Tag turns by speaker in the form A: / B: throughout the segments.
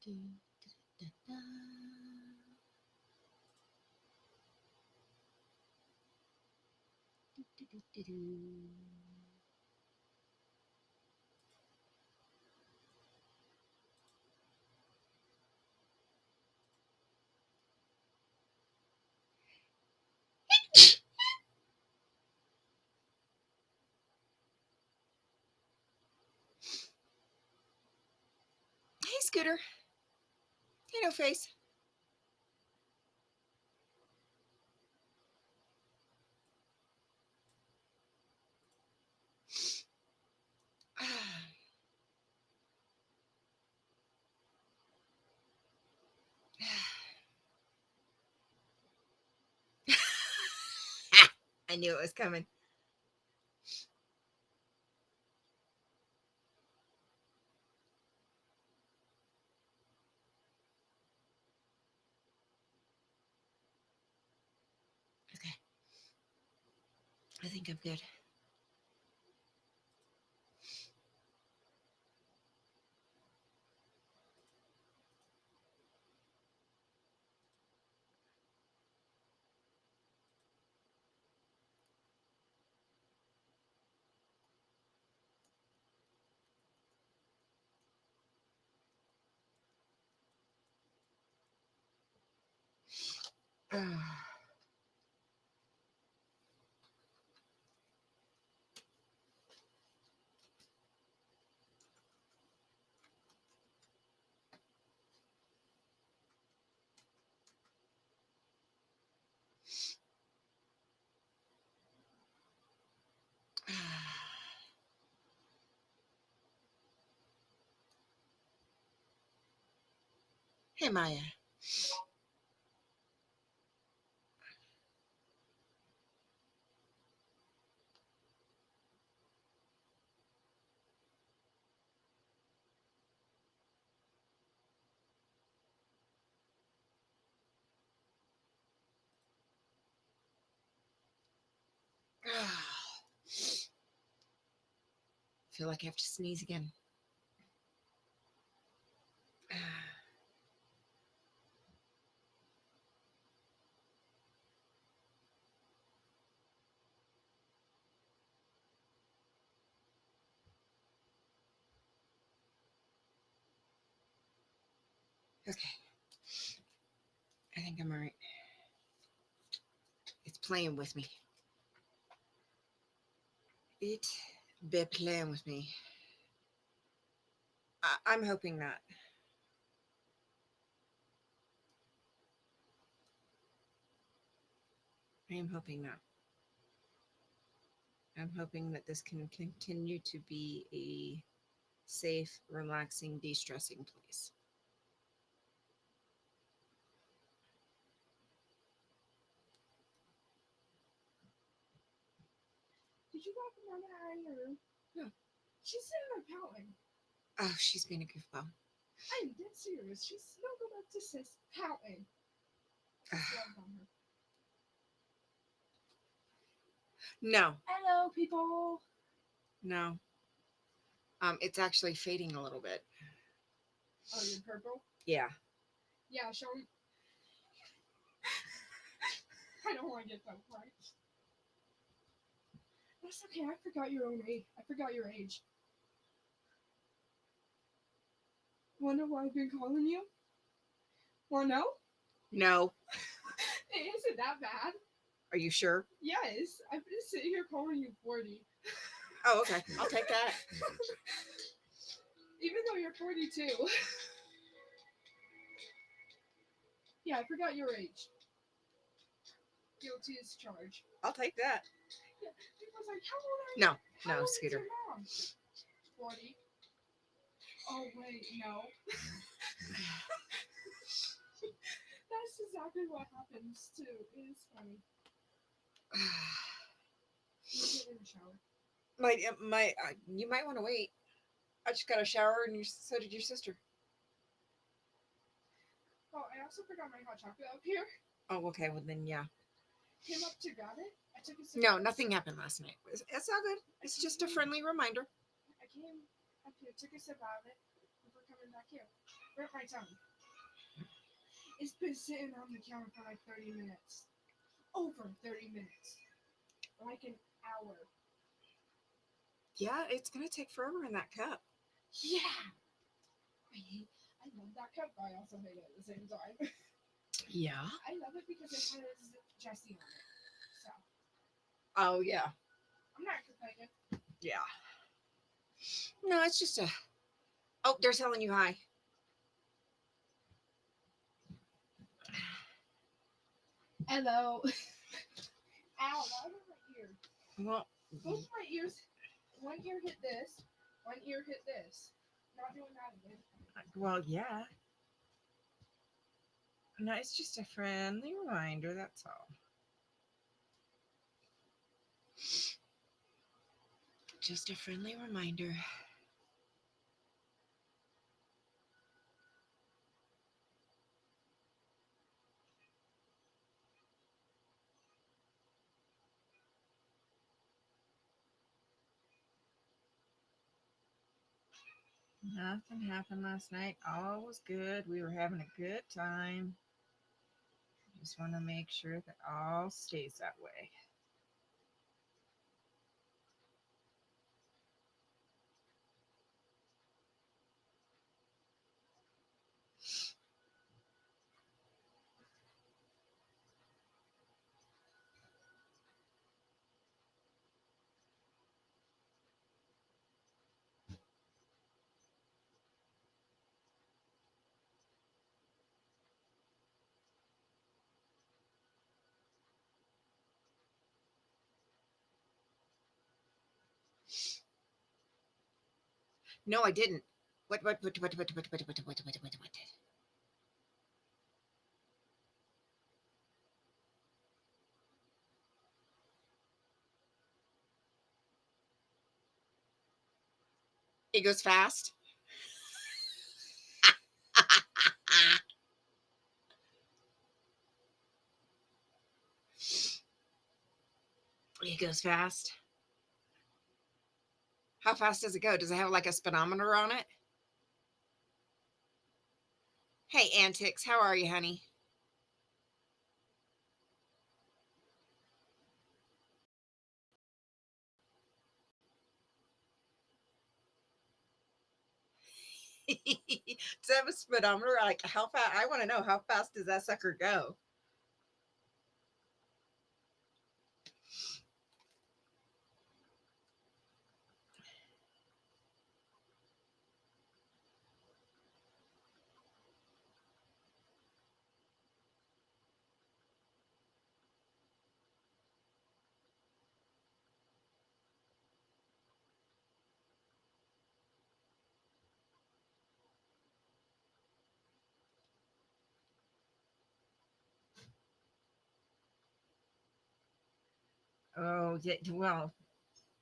A: Do, da, da. Do, do, do, do, do. Hey, Scooter. Hey, no face. I knew it was coming. Okay. I think I'm good. Hey, Maya. Feel like I have to sneeze again. Okay. I think I'm all right. It's playing with me. It be playing with me. I'm hoping not. I am hoping not. I'm hoping that this can continue to be a safe, relaxing, de stressing place.
B: Did you walk Mama out of your room?
A: No.
B: She's sitting there pouting.
A: Oh, she's being a goofball.
B: I'm dead serious. She's snuggled up to sis, pouting. Just loved on her.
A: No,
B: Hello, people.
A: no. It's actually fading a little bit.
B: Oh, you're purple?
A: Yeah.
B: Yeah, show me. I don't want to get that right. That's okay. I forgot your own age. I forgot your age. Wonder why I've been calling you? Wanna know?
A: No.
B: It isn't that bad.
A: Are you sure?
B: Yes, I've been sitting here calling you 40.
A: Oh, okay. I'll take that.
B: Even though you're 42. Yeah, I forgot your age. Guilty as charged.
A: I'll take that.
B: Yeah, people's like, how old are you?
A: No,
B: How
A: no,
B: old is
A: Scooter.
B: your mom? 40. Oh, wait, no. That's exactly what happens, too. It is funny. You get in the shower.
A: You might want to wait. I just got a shower, and so did your sister.
B: Oh, I also forgot my hot chocolate up here.
A: Oh, okay. Well, then, yeah.
B: Came up to grab it. I took a sip.
A: No, nothing happened last night. It's all good. It's just a friendly reminder.
B: I came up here, took a sip out of it before coming back here. Where's my tongue? It's been sitting on the counter for like 30 minutes. Over 30 minutes. Like an hour.
A: Yeah, it's gonna take forever in that cup.
B: Yeah! I love that cup, but I also hate it at the same time.
A: Yeah.
B: I love it because it has Jesse on it. So,
A: Oh yeah.
B: I'm not complaining.
A: Yeah. No, it's just a. Oh, they're telling you hi.
B: Hello. Ow, that hurt my ear.
A: Well,
B: Both my ears, one ear hit this, one ear hit this. Not doing that again.
A: yeah. No, it's just a friendly reminder. That's all. Just a friendly reminder. Nothing happened last night. All was good. We were having a good time. Just want to make sure that all stays that way. No, I didn't. What? It goes fast. It goes fast. How fast does it go? Does it have like a speedometer on it? Hey, Antics, how are you, honey? Does it have a speedometer? Like, how fast? I want to know how fast does that sucker go? Oh, yeah. Well,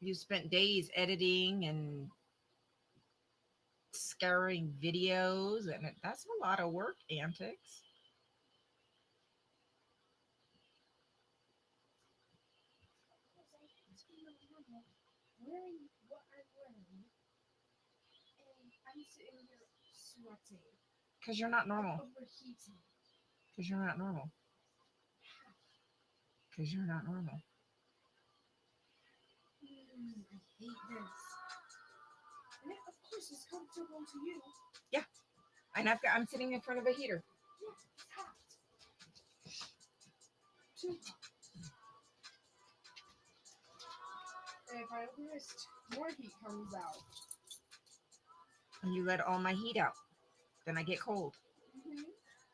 A: you spent days editing and scouring videos, and that's a lot of work, Antics.
B: Because I have to be normal wearing what I'm wearing, and I'm sitting here sweating.
A: Because you're not
B: I'm
A: normal.
B: overheating.
A: Because you're not normal. Because you're not normal.
B: I hate this. And it, of course, is comfortable to you.
A: Yeah. And I'm sitting in front of a heater.
B: Yeah, it's hot. Too hot. And if I open this, more heat comes out.
A: And you let all my heat out. Then I get cold.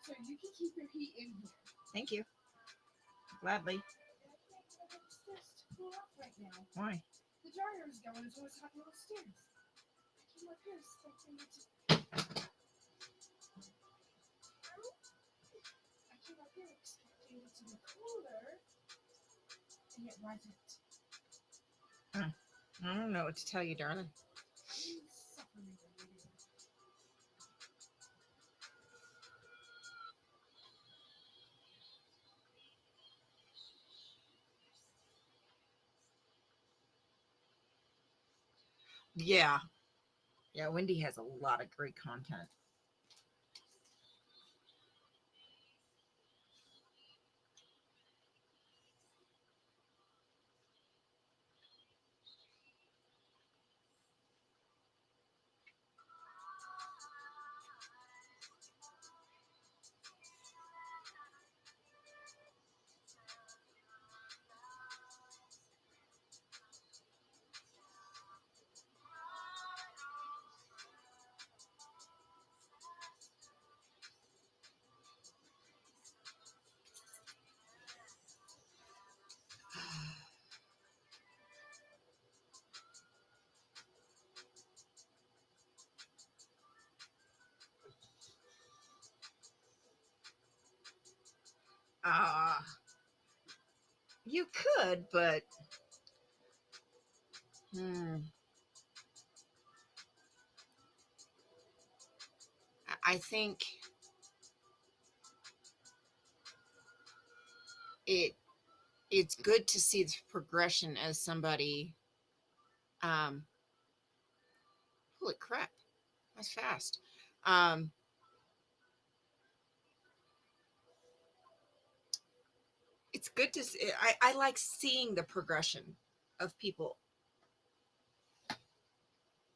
B: So you can keep your heat in here.
A: Thank you. Gladly.
B: And I can't get upstairs to cool off right now.
A: Why?
B: The dryer is going, so it's hot upstairs. I came up here expecting it to. I came up here expecting it to be cooler, and it wasn't.
A: I don't know what to tell you, darling.
B: I'm suffering over here.
A: Yeah. Yeah, Wendy has a lot of great content. Uh, you could, but hmm, I think it it's good to see the progression as somebody. Um, Holy crap, that's fast. Um, it's good to see, I like seeing the progression of people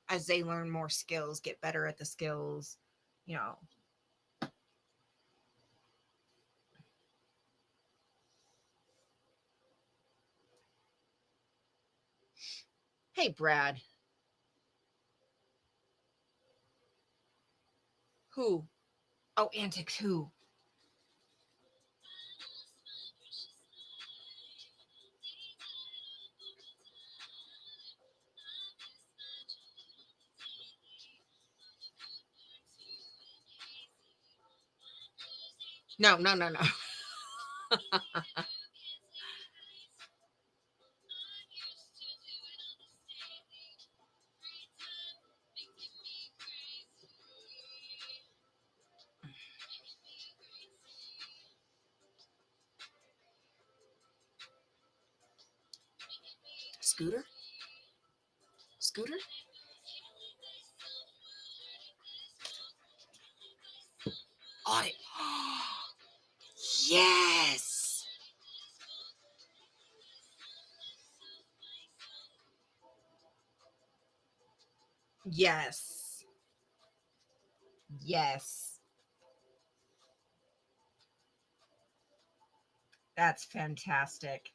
A: as they learn more skills, get better at the skills. You know, hey Brad, who? Oh, antics who? No, no, no, no. Scooter? Scooter? Audit. Yes. Yes. Yes. That's fantastic.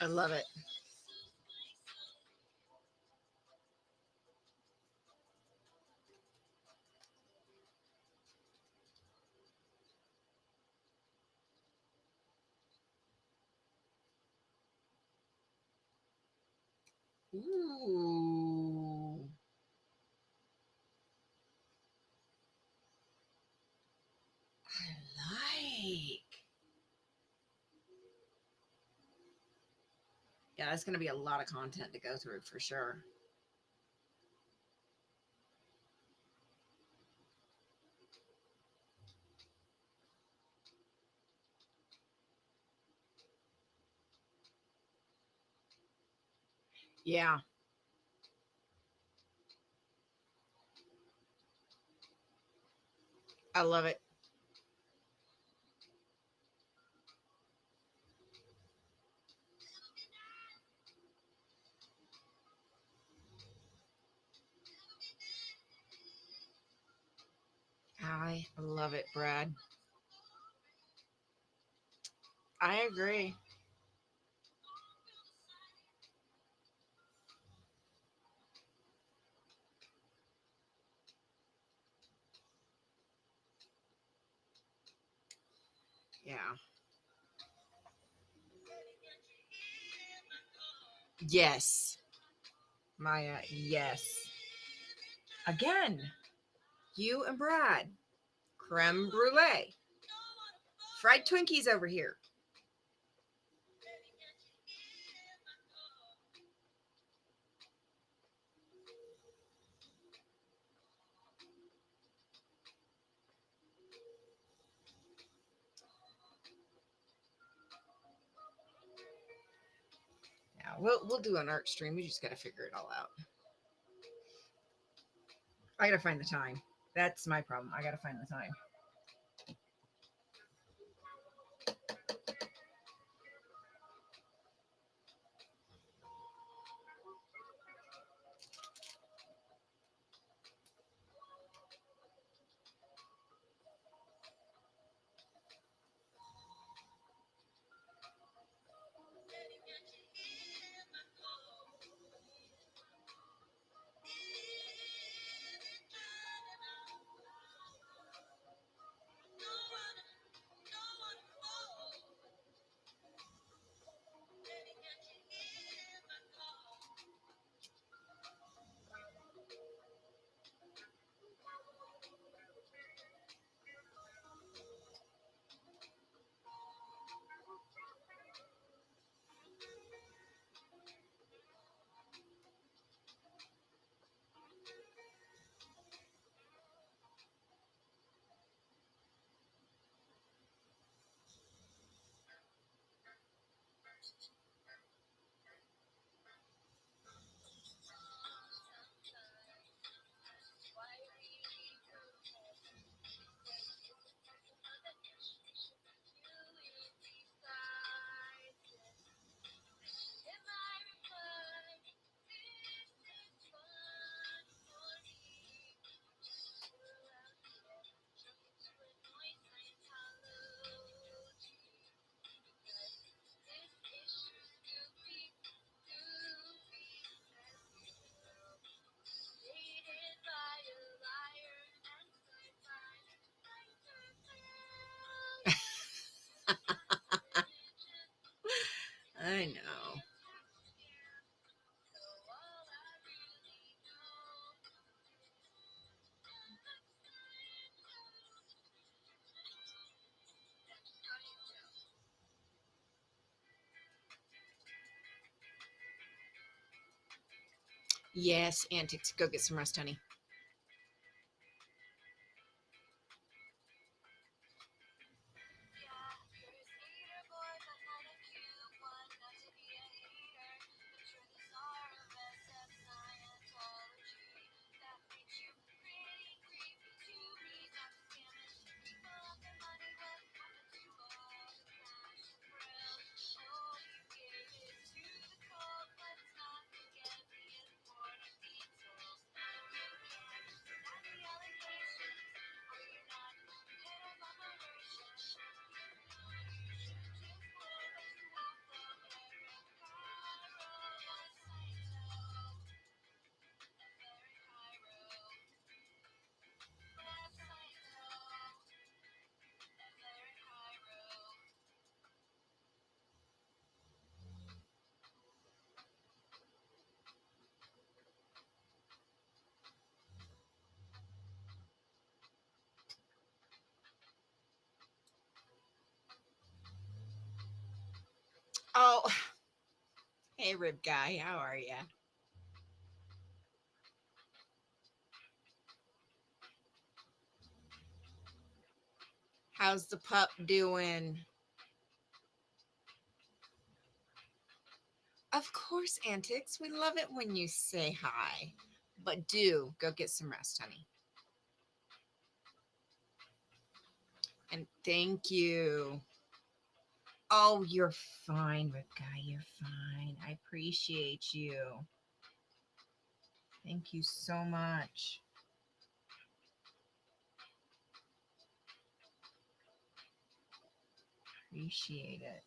A: I love it. Ooh. I like. Yeah, that's going to be a lot of content to go through for sure. Yeah, I love it. I love it, Brad. I agree. Yeah. Yes. Maya, yes. Again, you and Brad. Creme brulee. Fried Twinkies over here. Yeah, we'll do an art stream. We just got to figure it all out. I got to find the time. That's my problem. I got to find the time. I know. Yes, antics. Go get some rest, honey. Oh, hey, Rib Guy. How are ya? How's the pup doing? Of course, antics. We love it when you say hi. But do go get some rest, honey. And thank you. Oh, you're fine, Rib Guy. You're fine. I appreciate you. Thank you so much. Appreciate it.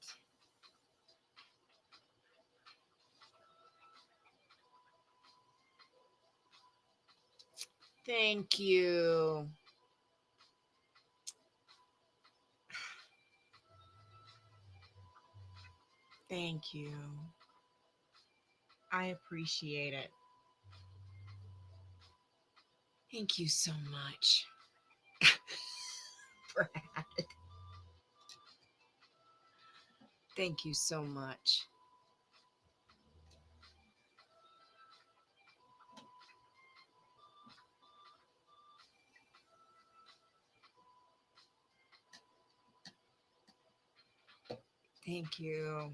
A: Thank you. Thank you. I appreciate it. Thank you so much, Brad. Thank you so much. Thank you.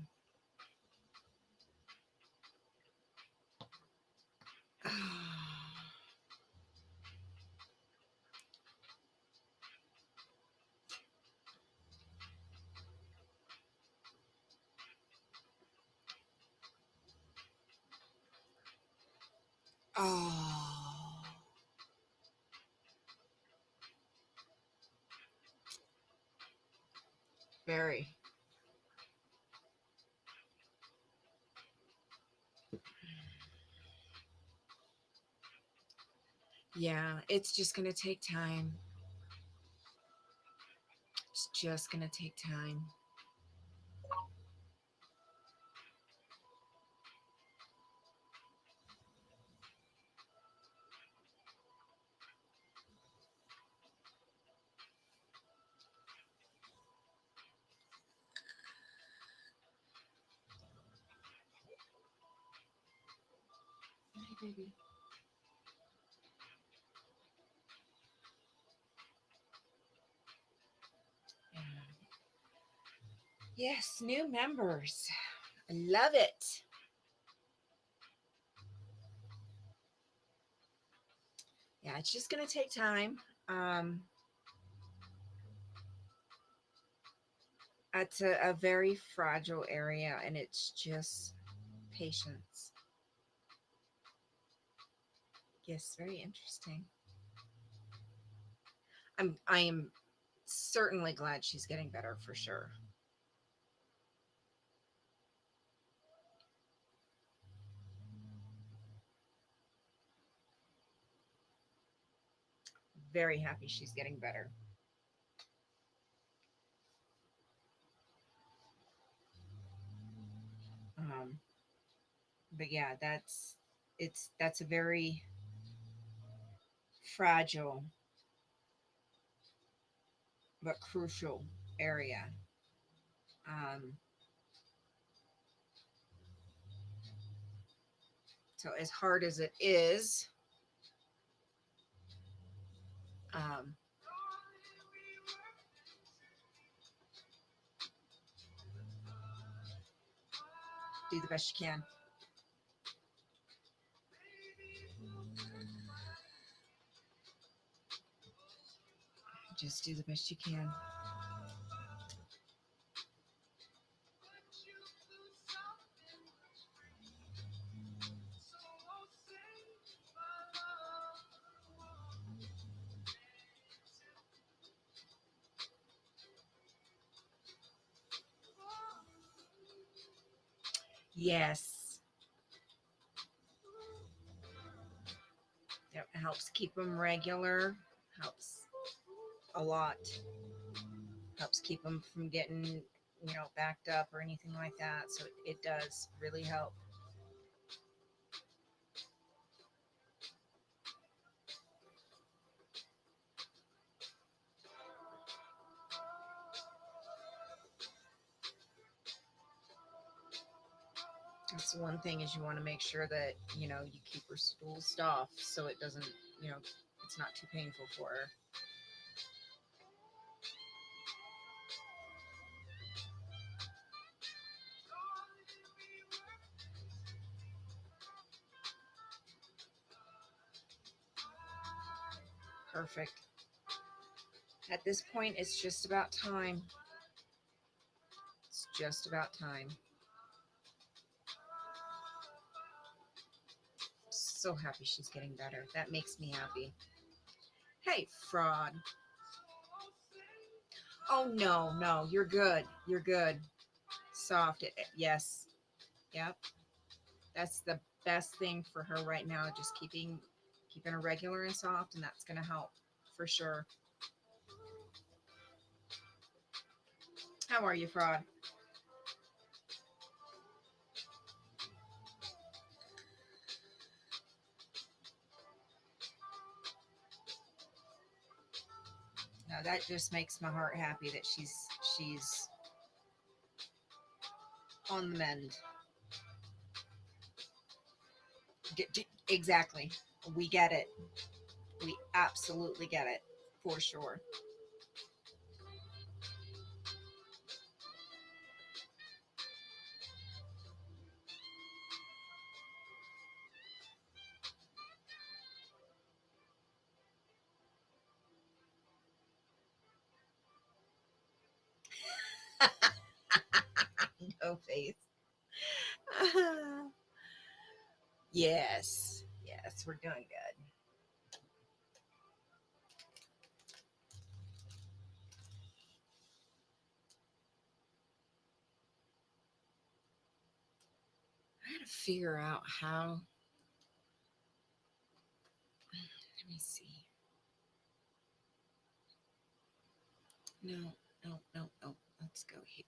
A: Oh, very. Yeah, it's just going to take time. It's just going to take time. Hey, baby. Yeah. Yes, new members. I love it. Yeah, it's just going to take time. Um, it's a very fragile area, and it's just patience. Yes, very interesting. I am certainly glad she's getting better for sure. Very happy she's getting better. Um, but yeah, that's a very fragile but crucial area. Um, so as hard as it is, um, do the best you can. Just do the best you can. Yes. It helps keep them regular. Helps a lot. Helps keep them from getting, backed up or anything like that. So it does really help. That's one thing is you want to make sure that, you keep her stool soft so it doesn't, you know, it's not too painful for her. Perfect. At this point, it's just about time. It's just about time. So happy she's getting better. That makes me happy. Hey, fraud. Oh, no, no, you're good. You're good. Soft. Yes. Yep. That's the best thing for her right now. Just keeping her regular and soft, and that's going to help for sure. How are you, fraud? Now that just makes my heart happy that she's on the mend. Exactly. We get it. We absolutely get it for sure. No face. Yes. Yes, we're doing good. I gotta figure out how. Let me see. No, no, no, no. Let's go here.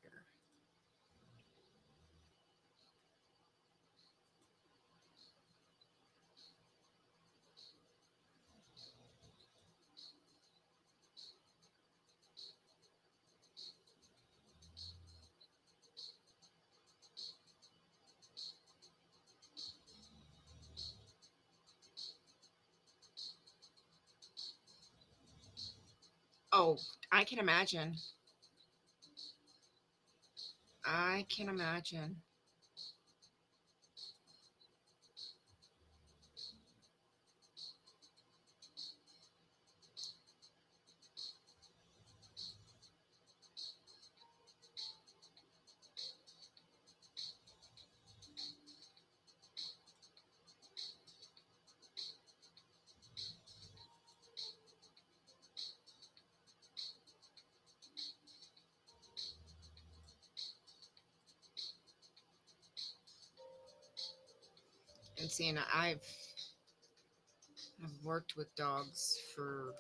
A: Oh, I can imagine. I can imagine. And seeing I've worked with dogs for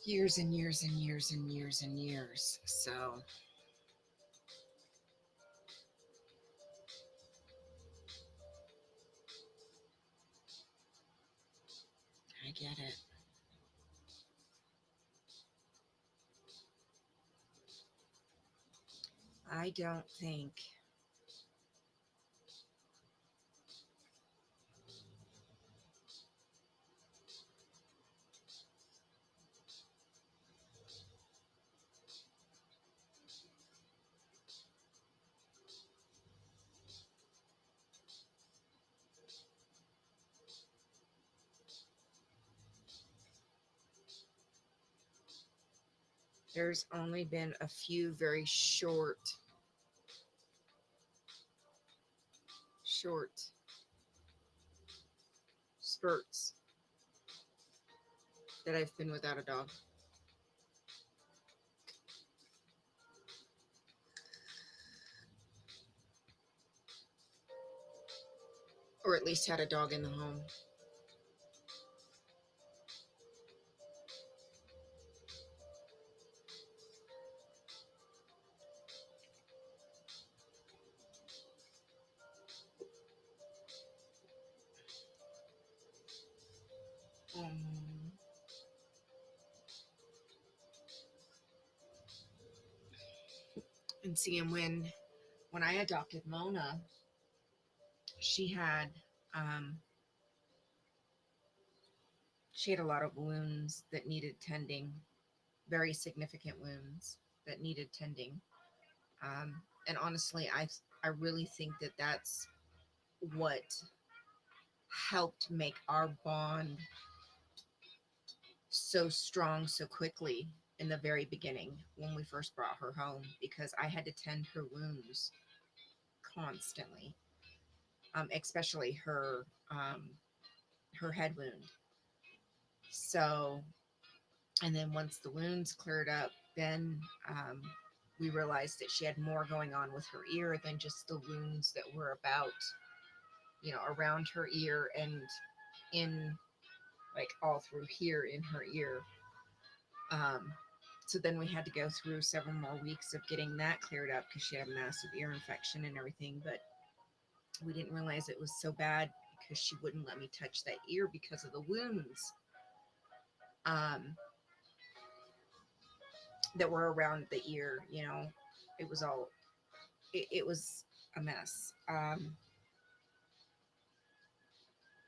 A: years and years and years and years and years. So I get it. I don't think there's only been a few very short spurts that I've been without a dog, or at least had a dog in the home. Um, and seeing when I adopted Mona, she had um, she had a lot of wounds that needed tending, very significant wounds that needed tending. And honestly, I really think that that's what helped make our bond so strong so quickly in the very beginning when we first brought her home, because I had to tend her wounds constantly, especially her head wound. So, and then once the wounds cleared up, then we realized that she had more going on with her ear than just the wounds that were about, around her ear and in, like, all through here in her ear. Um, so then we had to go through several more weeks of getting that cleared up because she had a massive ear infection and everything. But we didn't realize it was so bad because she wouldn't let me touch that ear because of the wounds um, that were around the ear. It was all, it was a mess.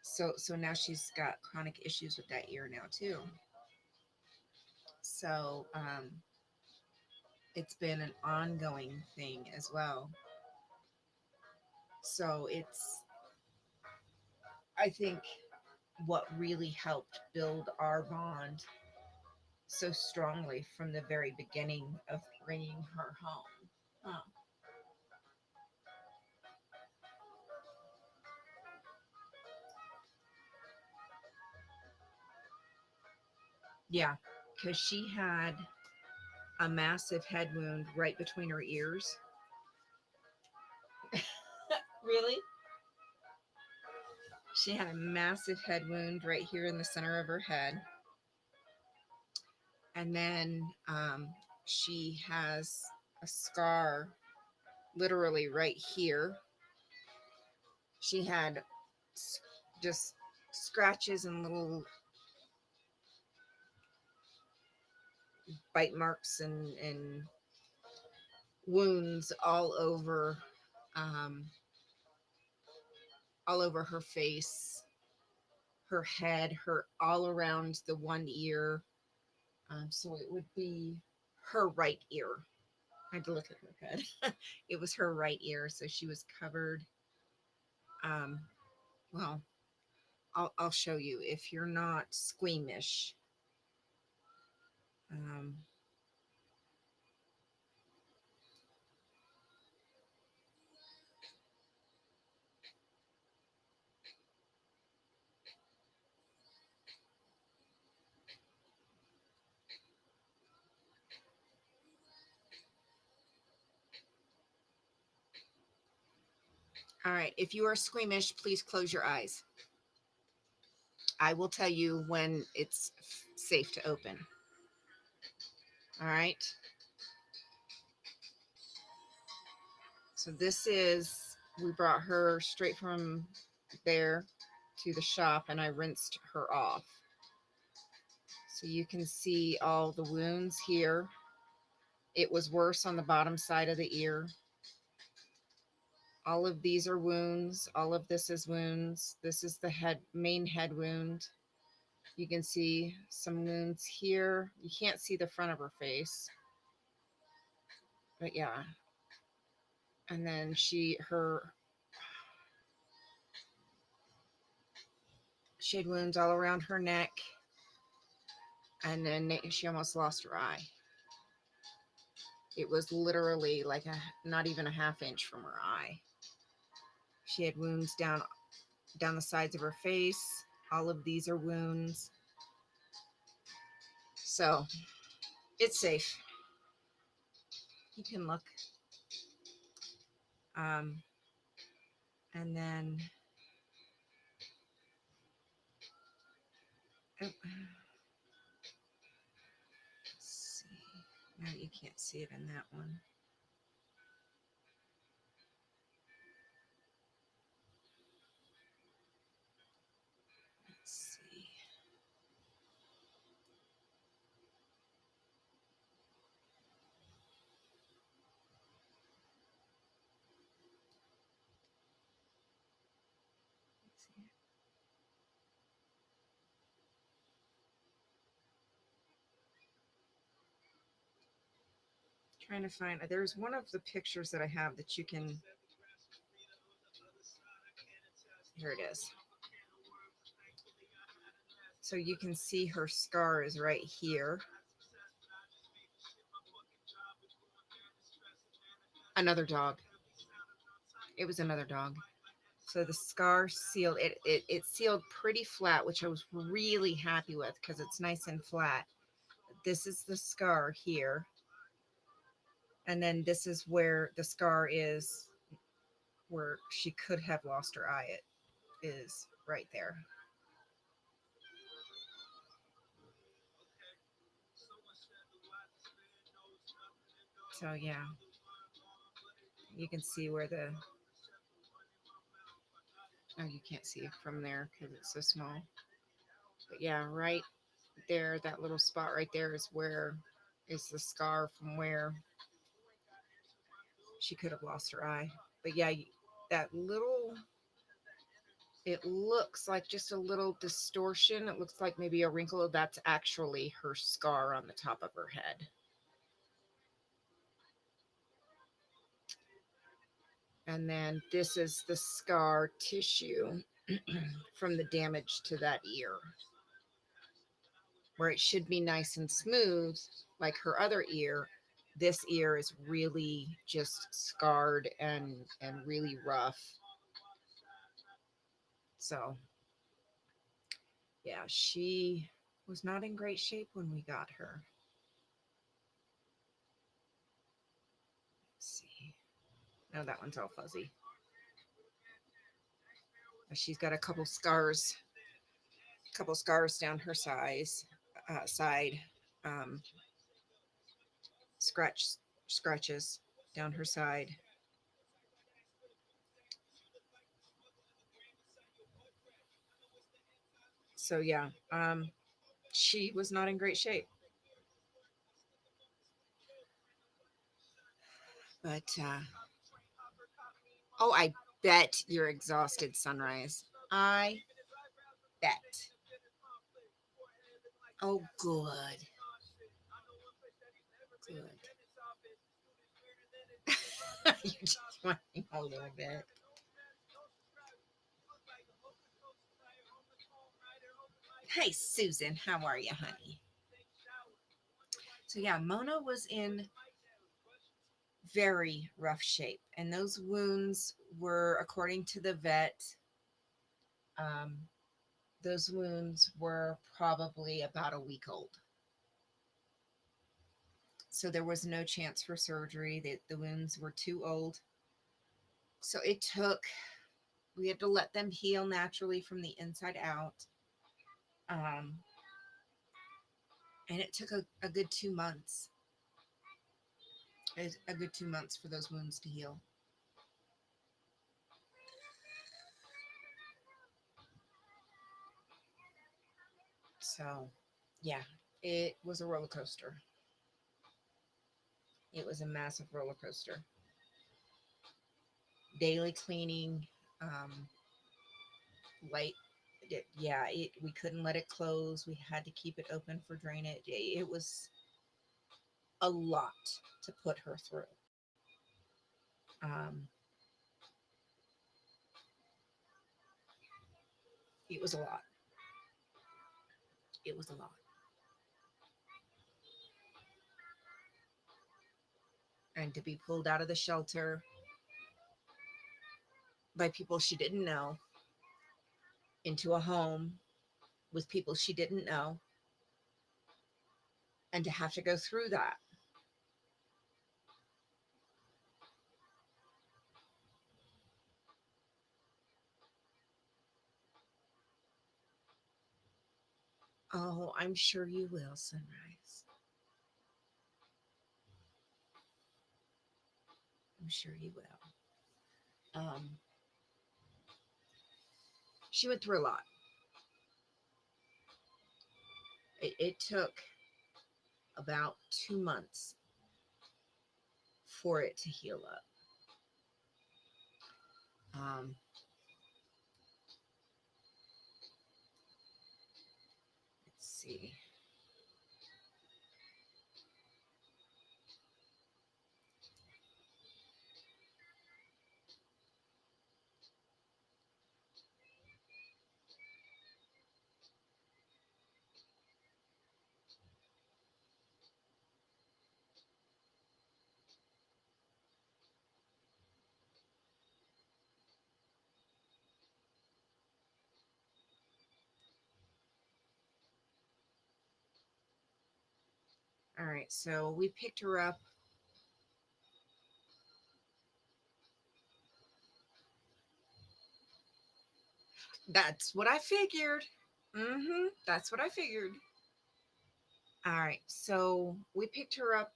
A: So now she's got chronic issues with that ear now too. So it's been an ongoing thing as well. So I think what really helped build our bond so strongly from the very beginning of bringing her home. Huh. Yeah, because she had a massive head wound right between her ears. Really? She had a massive head wound right here in the center of her head. And then she has a scar literally right here. She had just scratches and little bite marks and wounds um, all over her face, her head, her all around the one ear. So it would be her right ear. I had to look at her head. It was her right ear, so she was covered. Um, well, I'll show you if you're not squeamish. Um, All right. If you are squeamish, please close your eyes. I will tell you when it's safe to open. All right. So this is, we brought her straight from there to the shop and I rinsed her off. So you can see all the wounds here. It was worse on the bottom side of the ear. All of these are wounds. All of this is wounds. This is the main head wound. You can see some wounds here. You can't see the front of her face. But yeah. And then she had wounds all around her neck. And then she almost lost her eye. It was literally like not even a half inch from her eye. She had wounds down the sides of her face. All of these are wounds. So it's safe. You can look. And then oh, let's see. No, you can't see it in that one. Let's see. Let's see. Trying to find. There's one of the pictures that I have that you can. Here it is. So you can see her scar is right here. Another dog. It was another dog. So the scar sealed. It sealed pretty flat, which I was really happy with because it's nice and flat. This is the scar here. And then this is where the scar is, where she could have lost her eye. It is right there. So yeah, you can see where oh, you can't see from there because it's so small. But yeah, right there, that little spot right there is where is the scar from where she could have lost her eye. But yeah, that little, it looks like just a little distortion. It looks like maybe a wrinkle. That's actually her scar on the top of her head. And then this is the scar tissue from the damage to that ear, where it should be nice and smooth like her other ear. This ear is really just scarred and really rough. So yeah, she was not in great shape when we got her. Let's see. No, that one's all fuzzy. She's got a couple scars down her side, um, scratches down her side. So yeah, she was not in great shape. But oh, I bet you're exhausted, Sunrise. I bet. Oh, good. Good. You're just whining a little bit. Hey, Susan, how are you, honey? So yeah, Mona was in very rough shape, and those wounds were, according to the vet, um, those wounds were probably about a week old. So there was no chance for surgery. The wounds were too old. So it took We had to let them heal naturally from the inside out. Um, and it took a good 2 months. A good 2 months for those wounds to heal. So, yeah, it was a roller coaster. It was a massive roller coaster. Daily cleaning, um, light. Yeah, we couldn't let it close. We had to keep it open for drainage. It was a lot to put her through. Um, it was a lot. It was a lot. And to be pulled out of the shelter by people she didn't know into a home with people she didn't know, and to have to go through that. Oh, I'm sure you will, Sunrise. I'm sure you will. She went through a lot. It took about 2 months for it to heal up. Um, let's see. All right, so we picked her up. That's what I figured. That's what I figured. All right, so we picked her up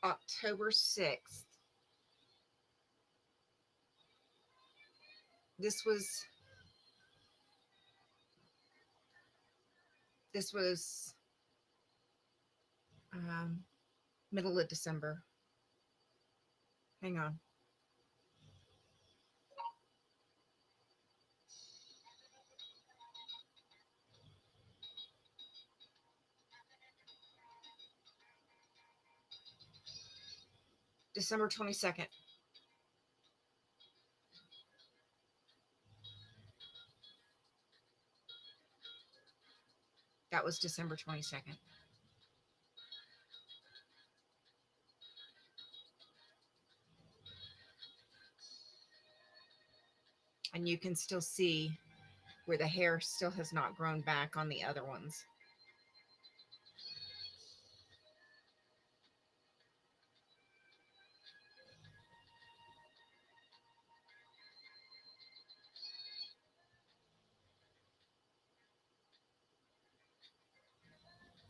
A: October 6th. This was this was um, middle of December. Hang on, December 22nd. That was December 22nd. And you can still see where the hair still has not grown back on the other ones.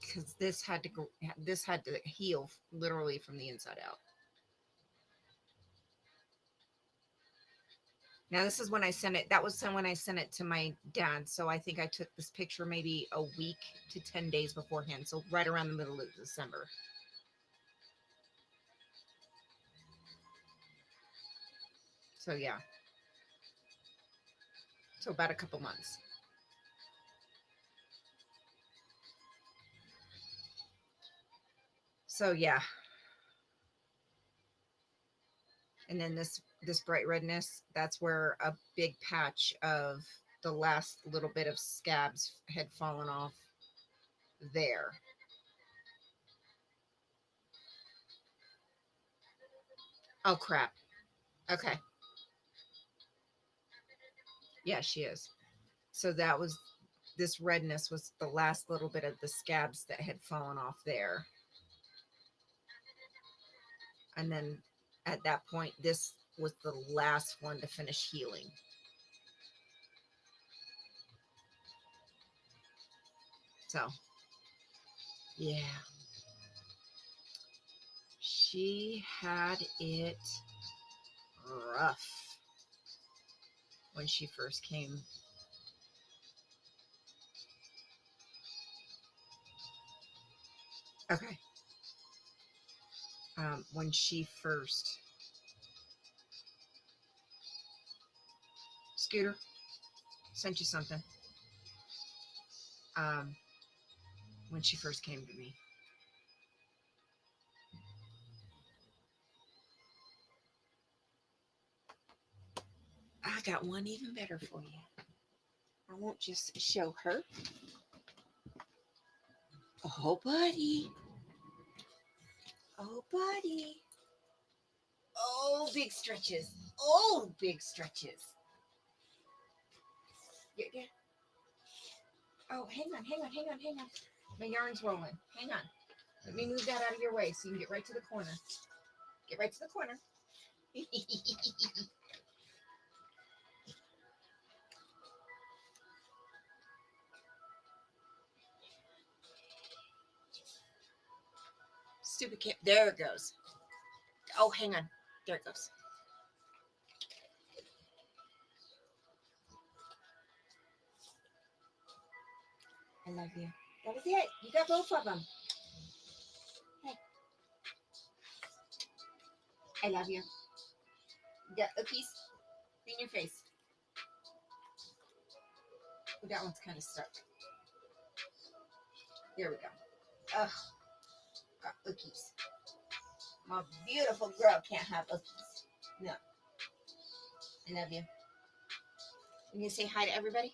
A: Because this had to heal literally from the inside out. Now this is when I sent it. That was when I sent it to my dad. So I think I took this picture maybe a week to 10 days beforehand. So right around the middle of December. So yeah. So about a couple months. So yeah. And then this bright redness, that's where a big patch of the last little bit of scabs had fallen off there. Oh crap. Okay. Yeah, she is. So that was this redness was the last little bit of the scabs that had fallen off there. And then at that point, this was the last one to finish healing. So, yeah. She had it rough when she first came. Okay. When she first. Scooter, sent you something. Um, when she first came to me. I got one even better for you. I won't just show her. Oh, buddy. Oh, buddy. Oh, big stretches. Oh, big stretches. Yeah. Oh, hang on. My yarn's rolling. Hang on. Let me move that out of your way so you can get right to the corner. Get right to the corner. Stupid kid. There it goes. Oh, hang on. There it goes. I love you. That was it. You got both of them. Hey. I love you. You got a piece in your face. Oh, that one's kind of stuck. There we go. Ugh. Got cookies. My beautiful girl can't have cookies. No. I love you. You gonna say hi to everybody?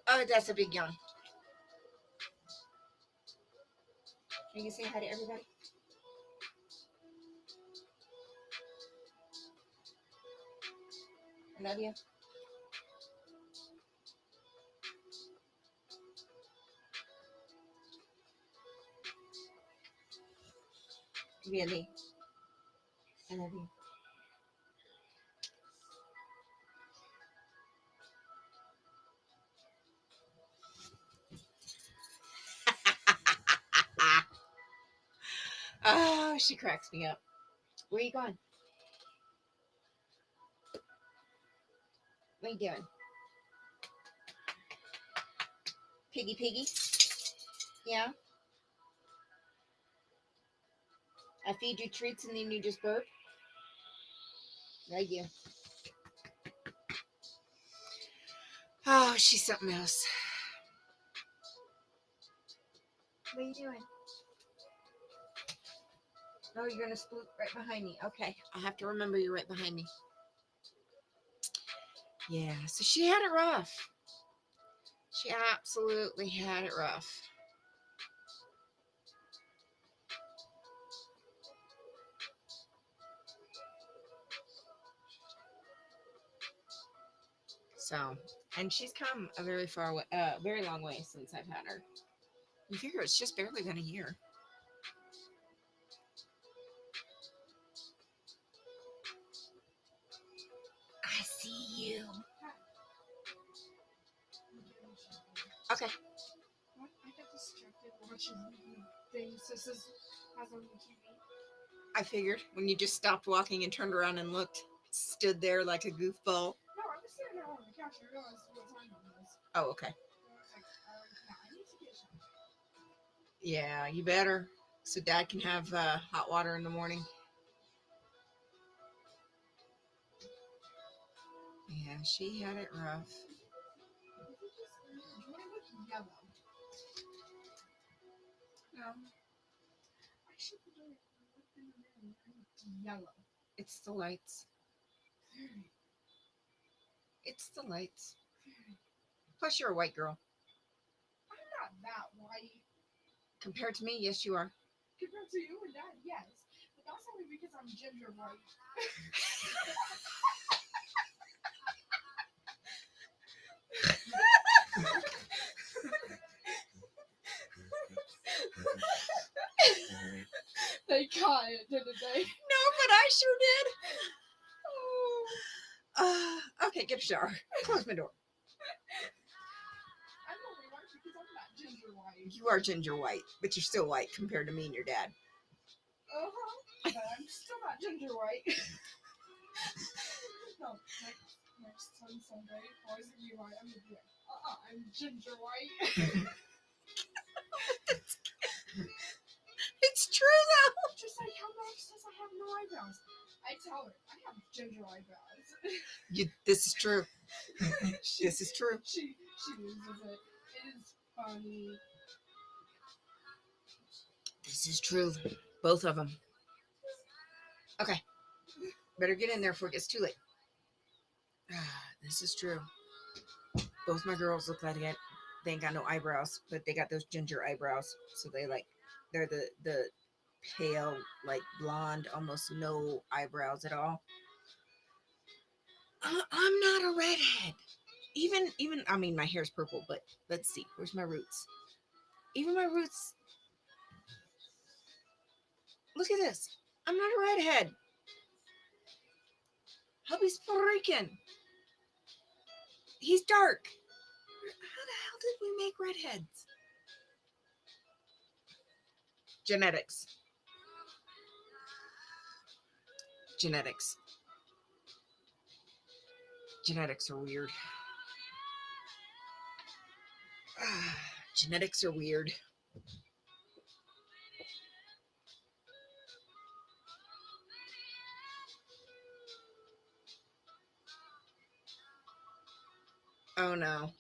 A: Oh, that's a big yawn. You gonna say hi to everybody? I love you. Really? I love you. Oh, she cracks me up. Where are you going? What are you doing? Piggy? Yeah? I feed you treats and then you just burp? Right, you. Oh, she's something else. What are you doing? Oh, you're gonna spook right behind me. Okay, I have to remember you're right behind me. Yeah, so she had it rough. She absolutely had it rough. So, and she's come a very far way, very long way since I've had her. You figure it's just barely been a year. I see you. Okay.
B: What? I got distracted watching things. This is has on the TV.
A: I figured when you just stopped walking and turned around and looked, stood there like a goofball.
B: No, I'm just sitting there on the couch. I realized what time it was.
A: Oh, okay.
B: So I was like, yeah, I need to get a shower.
A: Yeah, you better. So Dad can have hot water in the morning. Yeah, she had it rough.
B: Join with yellow.
A: No,
B: I should be doing yellow.
A: it's the lights. It's the lights. Plus, you're a white girl.
B: I'm not that white.
A: Compared to me, yes, you are.
B: Compared to you and Dad, yes. But that's only because I'm ginger white. They caught it, didn't they?
A: No, but I sure did. Okay, get a shower. Close my door. You are ginger white, but you're still white compared to me and your dad.
B: But I'm still not ginger white. No, next time Sunday, boys gonna be white. I'm gonna be like, I'm ginger white.
A: It's true though.
B: Just like how Max says I have no eyebrows. I tell her I have ginger eyebrows.
A: This is true.
B: she,
A: This is true.
B: She loses it. It is funny.
A: This is true. Both of them. Okay. Better get in there before it gets too late. This is true. Both my girls look like it. They ain't got no eyebrows, but they got those ginger eyebrows. So they're the pale, like blonde, almost no eyebrows at all. I'm not a redhead. Even I mean my hair's purple, but let's see. Where's my roots? Even my roots. Look at this. I'm not a redhead. Hubby's Puerto Rican. He's dark. How the hell did we make redheads? Genetics. Genetics. Genetics are weird. Genetics are weird. Oh no.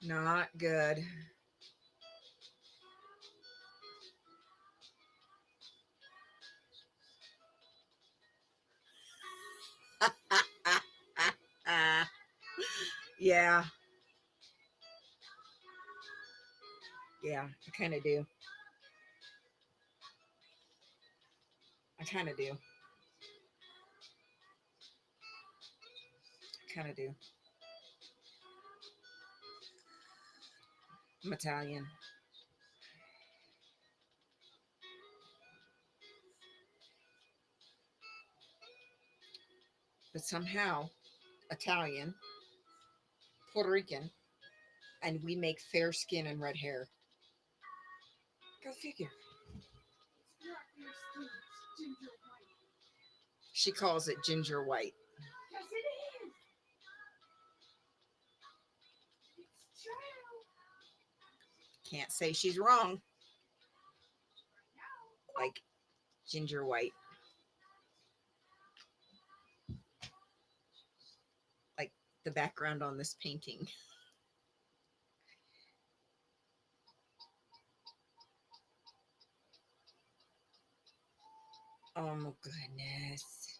A: Not good. Yeah. Yeah, I kind of do. I kind of do. I kind of do. I'm Italian. But somehow, Italian, Puerto Rican, and we make fair skin and red hair. Go figure.
B: It's not your skin, it's ginger white.
A: She calls it ginger white.
B: Yes, it is. It's true.
A: Can't say she's wrong.
B: No.
A: Like ginger white. Like the background on this painting. Oh my goodness.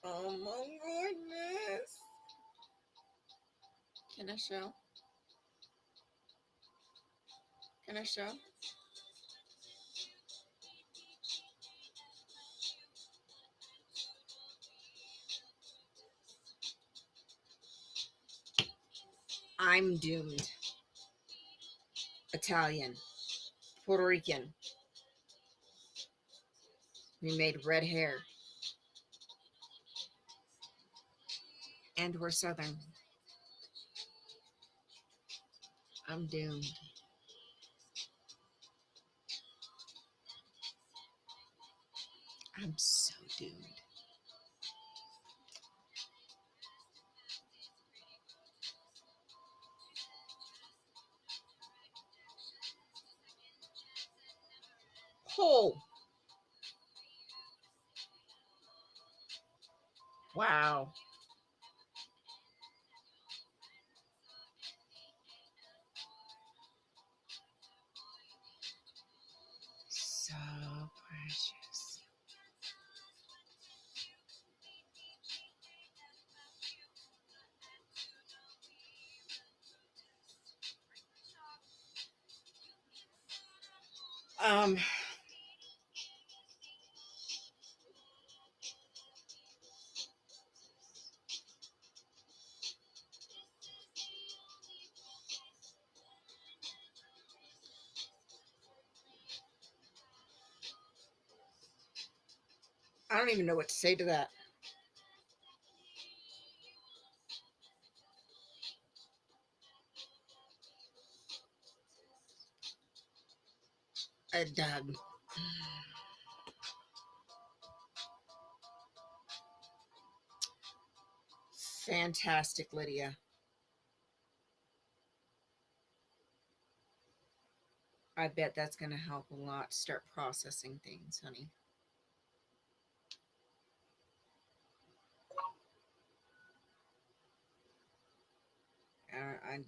A: Oh my goodness. Can I show? Can I show? I'm doomed. Italian, Puerto Rican. We made red hair. And we're Southern. I'm doomed. I'm so doomed. Oh, wow. So precious. Um, I don't even know what to say to that. Doug. Fantastic, Lydia. I bet that's going to help a lot. Start processing things, honey. I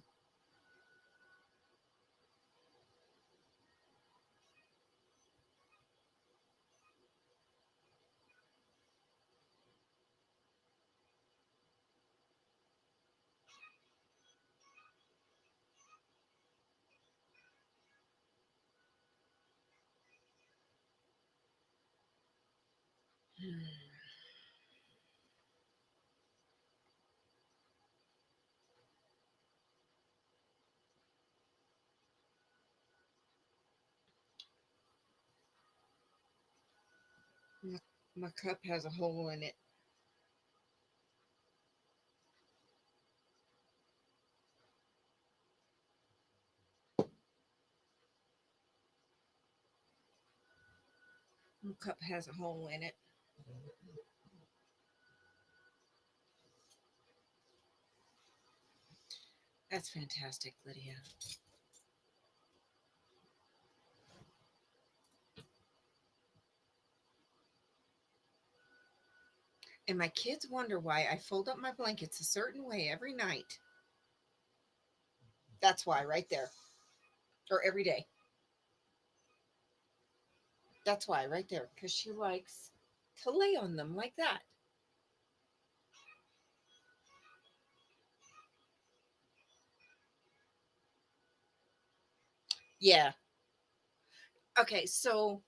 A: my cup has a hole in it. My cup has a hole in it. That's fantastic, Lydia. And my kids wonder why I fold up my blankets a certain way every night. That's why, right there. Or every day. That's why, right there. Because she likes to lay on them like that. Yeah. Okay, so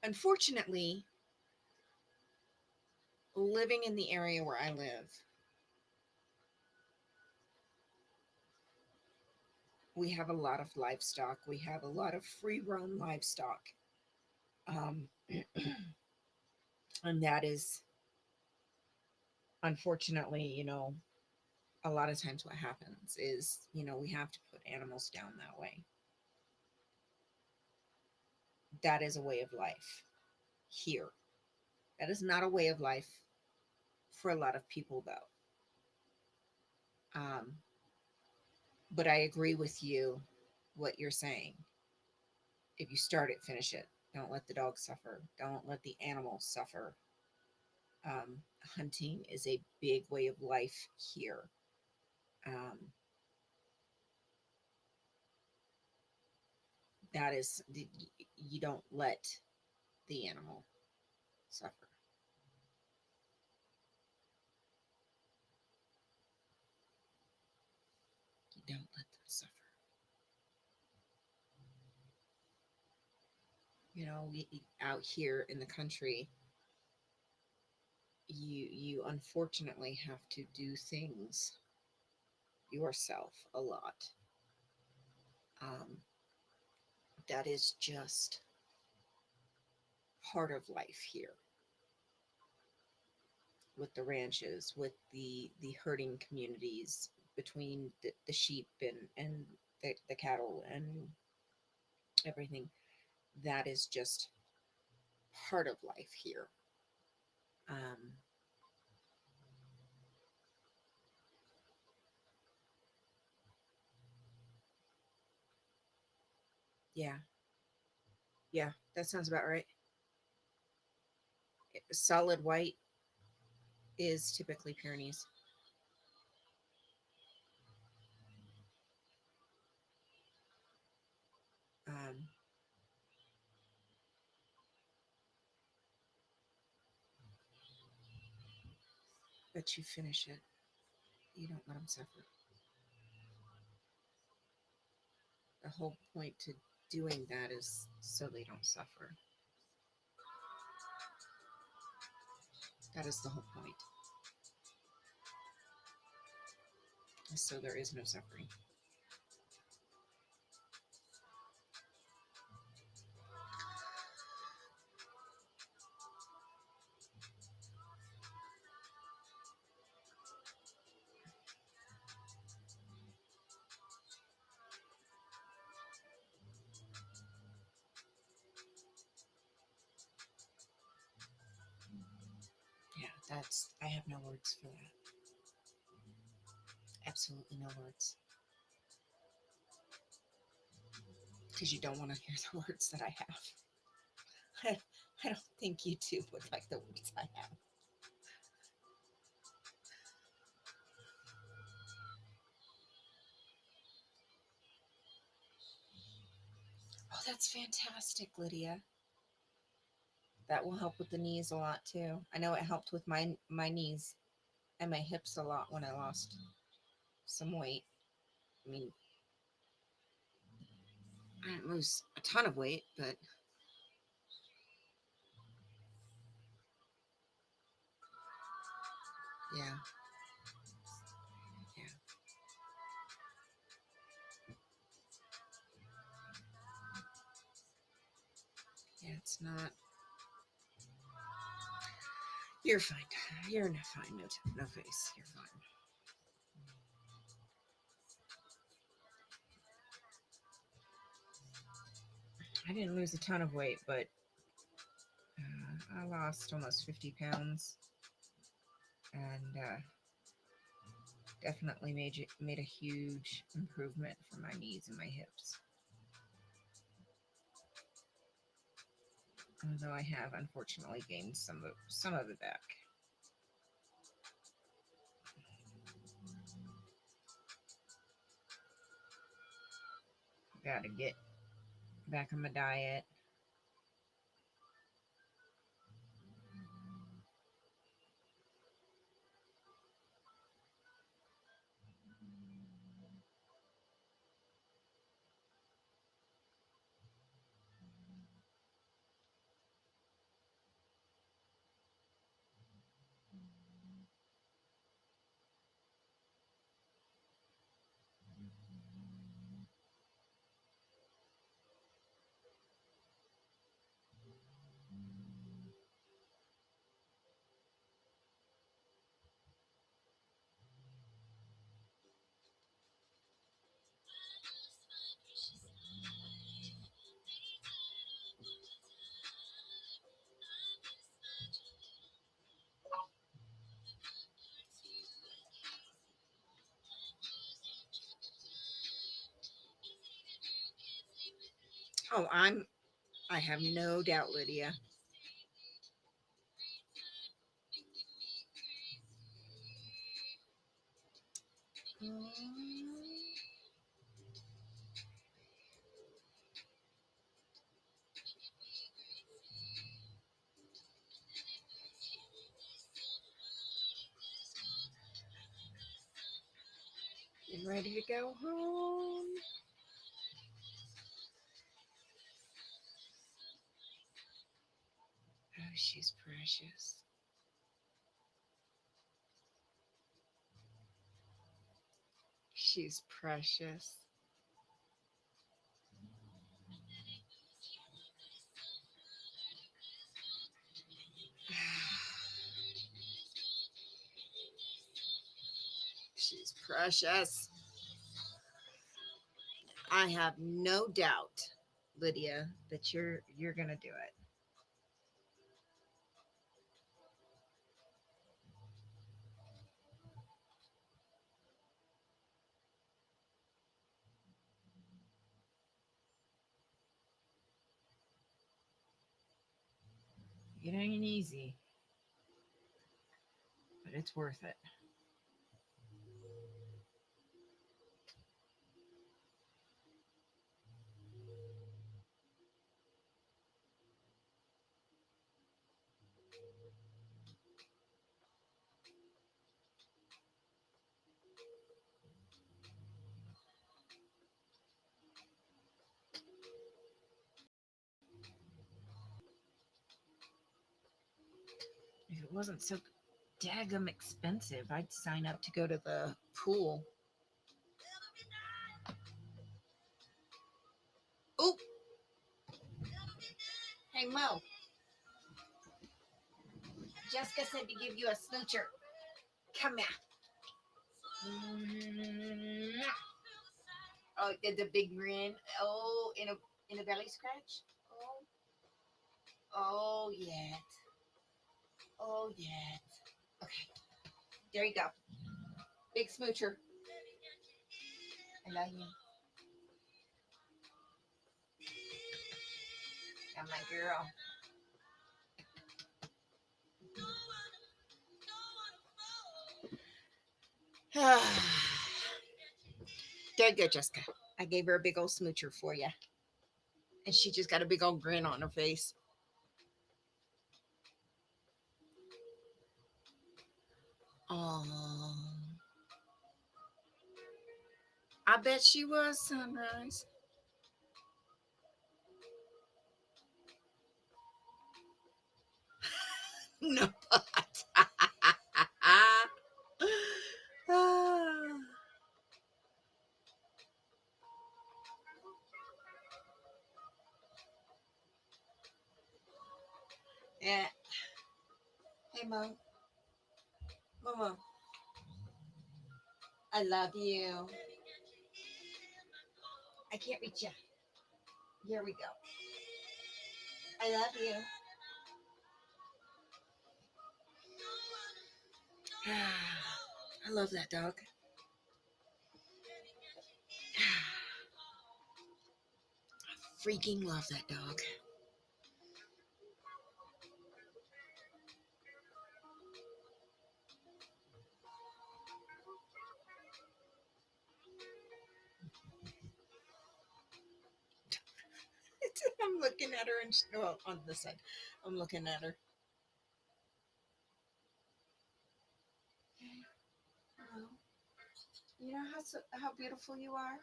A: unfortunately, living in the area where I live, we have a lot of livestock. We have a lot of free roam livestock. Um, and that is, unfortunately, a lot of times what happens is, we have to put animals down that way. That is a way of life here. That is not a way of life for a lot of people, though. Um, but I agree with you, what you're saying. If you start it, finish it. Don't let the dogs suffer. Don't let the animals suffer. Hunting is a big way of life here. Um, that is, you don't let the animal suffer. You don't let them suffer. Out here in the country, you unfortunately have to do things yourself a lot. Um, that is just part of life here with the ranches, with the herding communities between the sheep and the cattle and everything. That is just part of life here. Um, yeah, yeah, that sounds about right. Solid white is typically Pyrenees. Um, but you finish it. You don't let them suffer. The whole point to doing that is so they don't suffer. That is the whole point. So there is no suffering. That's, I have no words for that. Absolutely no words. Because you don't want to hear the words that I have. I, I don't think YouTube would like the words I have. Oh, that's fantastic, Lydia. That will help with the knees a lot too. I know it helped with my knees and my hips a lot when I lost some weight. I mean, I didn't lose a ton of weight, but yeah, yeah, yeah. It's not. You're fine. You're not fine. No, no face. You're fine. I didn't lose a ton of weight, but I lost almost 50 pounds, and definitely made a huge improvement for my knees and my hips. Although I have unfortunately gained some of it back. Got to get back on my diet. Oh, I have no doubt, Lydia. You ready to go home? Oh, she's precious. She's precious. She's precious. I have no doubt, Lydia, that you're gonna do it. It ain't easy, but it's worth it. If it wasn't so daggum expensive, I'd sign up to go to the pool. Oh, hey Mo, Jessica said to give you a snoocher. Come here. Oh, the big grin. Oh, in a belly scratch. Oh, oh yeah. Oh yeah. Okay, there you go. Big smoocher. I love you. Got my girl. There you go, Jessica. I gave her a big old smoocher for you. And she just got a big old grin on her face. Oh, I bet she was, Sunrise. No pot. Yeah. Hey, Mom. Mama, I love you. I can't reach you. Here we go. I love you. I love that dog. Freaking love that dog. I'm looking at her and well, on this side. I'm looking at her. Oh, you know how beautiful you are?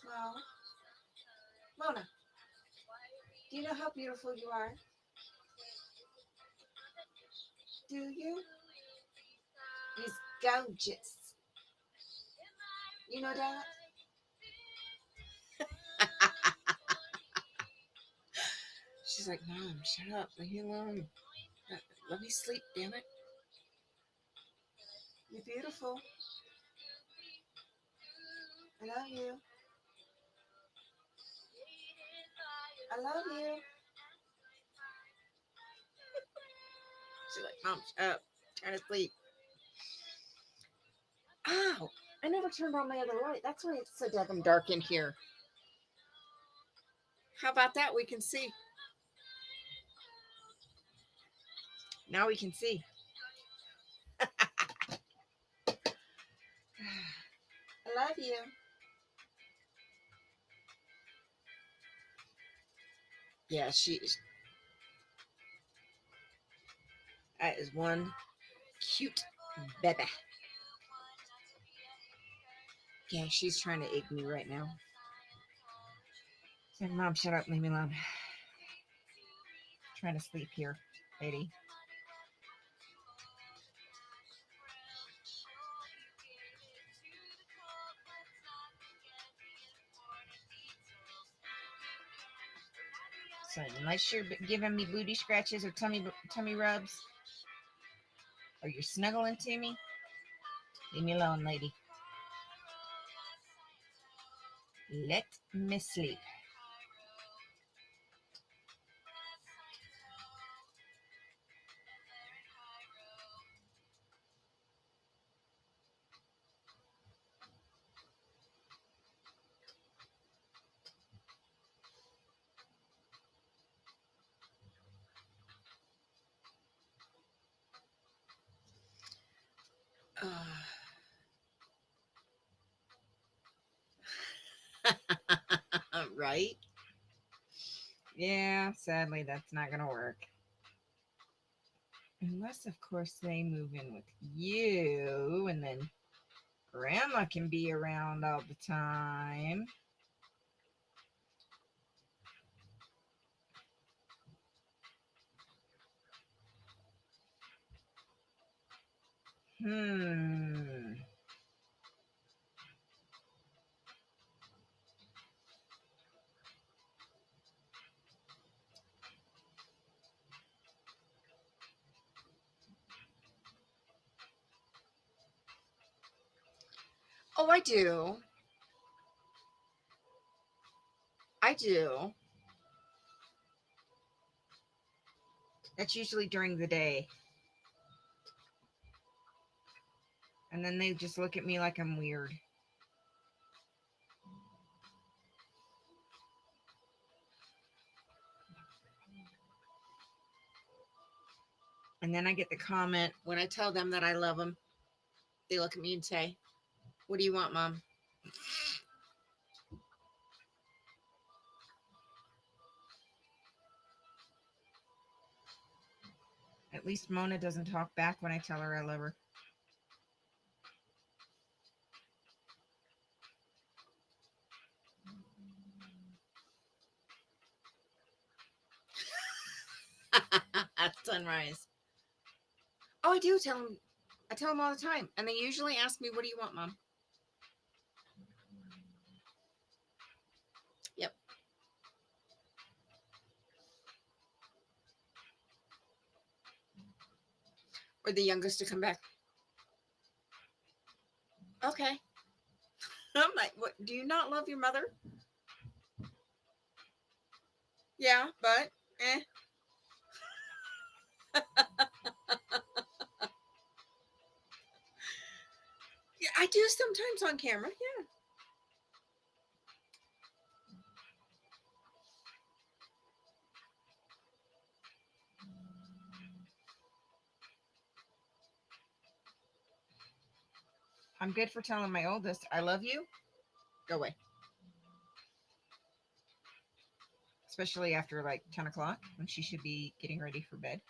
A: Well, Mona, do you know how beautiful you are? Do you? He's gorgeous. You know that? She's like, Mom, shut up. Leave me alone. Let me sleep, damn it. You're beautiful. I love you. I love you. She's like, Mom, shut up. I'm trying to sleep. Ow! I never turned on my other light. That's why it's so daggum dark in here. How about that? We can see. Now we can see. I love you. Yeah, that is one cute baby. Yeah, she's trying to egg me right now. Like, Mom, shut up. Leave me alone. Trying to sleep here, lady. So unless you're giving me booty scratches or tummy rubs, or you're snuggling to me, leave me alone, lady. Let me sleep. Right? Yeah, sadly, that's not going to work. Unless, of course, they move in with you and then Grandma can be around all the time. Hmm. Oh, I do. I do. That's usually during the day. And then they just look at me like I'm weird. And then I get the comment when I tell them that I love them. They look at me and say, "What do you want, Mom?" At least Mona doesn't talk back when I tell her I love her. At sunrise. Oh, I do tell them. I tell them all the time, and they usually ask me, "What do you want, Mom?" Yep. Or the youngest to come back. Okay. I'm like, "What? Do you not love your mother?" Yeah, but eh. Yeah, I do sometimes on camera. Yeah. I'm good for telling my oldest, "I love you." Go away. Especially after like 10 o'clock when she should be getting ready for bed.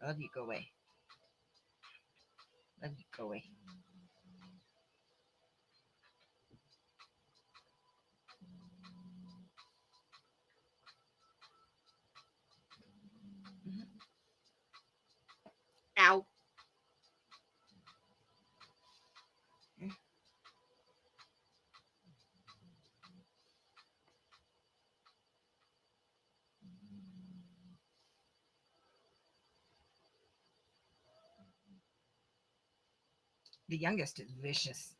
A: "I love you." Go away. "Love you." Go away. Mhm. Ow. Eh. The youngest is vicious.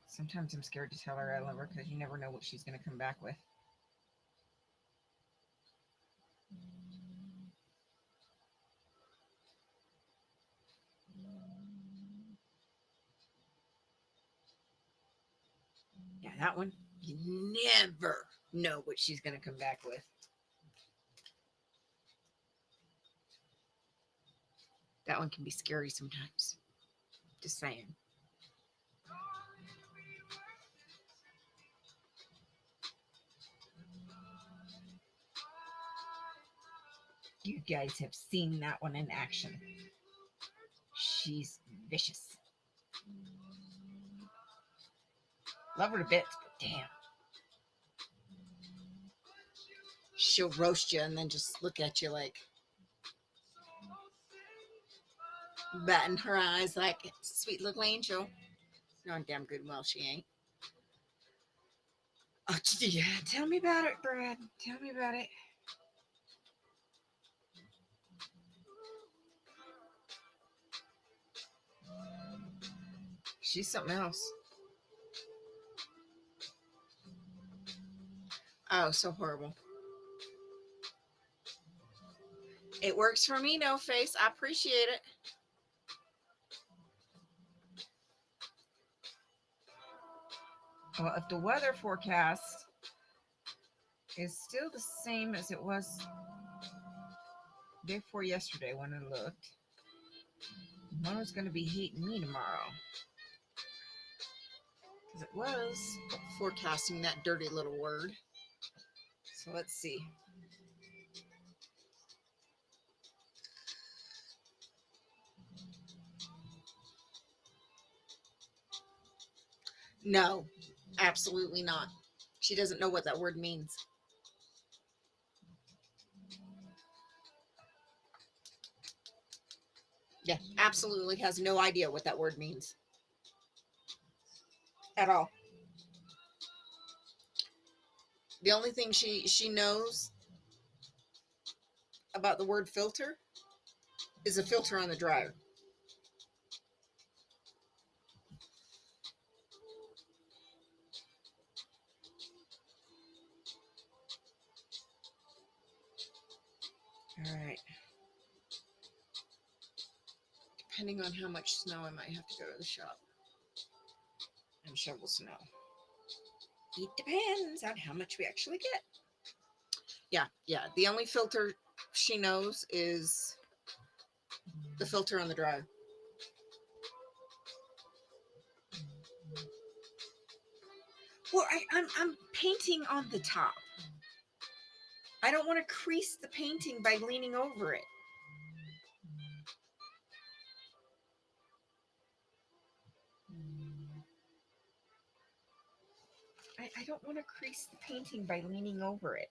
A: Sometimes I'm scared to tell her I love her because you never know what she's going to come back with. Yeah, that one, you never know what she's going to come back with. That one can be scary sometimes. Just saying. You guys have seen that one in action. She's vicious. Love her to bits, but damn. She'll roast you and then just look at you like batting her eyes like sweet little angel. Knowing damn good well she ain't. Oh, yeah. Tell me about it, Brad. Tell me about it. She's something else. Oh, so horrible. It works for me, no face. I appreciate it. Well, if the weather forecast is still the same as it was day before yesterday when I looked, Mona's going to be hating me tomorrow. Because it was forecasting that dirty little word. So let's see. No, absolutely not. She doesn't know what that word means. Yeah, absolutely has no idea what that word means at all. The only thing she knows about the word filter is a filter on the dryer. All right. Depending on how much snow, I might have to go to the shop and shovel snow. It depends on how much we actually get. Yeah, yeah. The only filter she knows is the filter on the drive. Well, I'm painting on the top. I don't want to crease the painting by leaning over it. I don't want to crease the painting by leaning over it.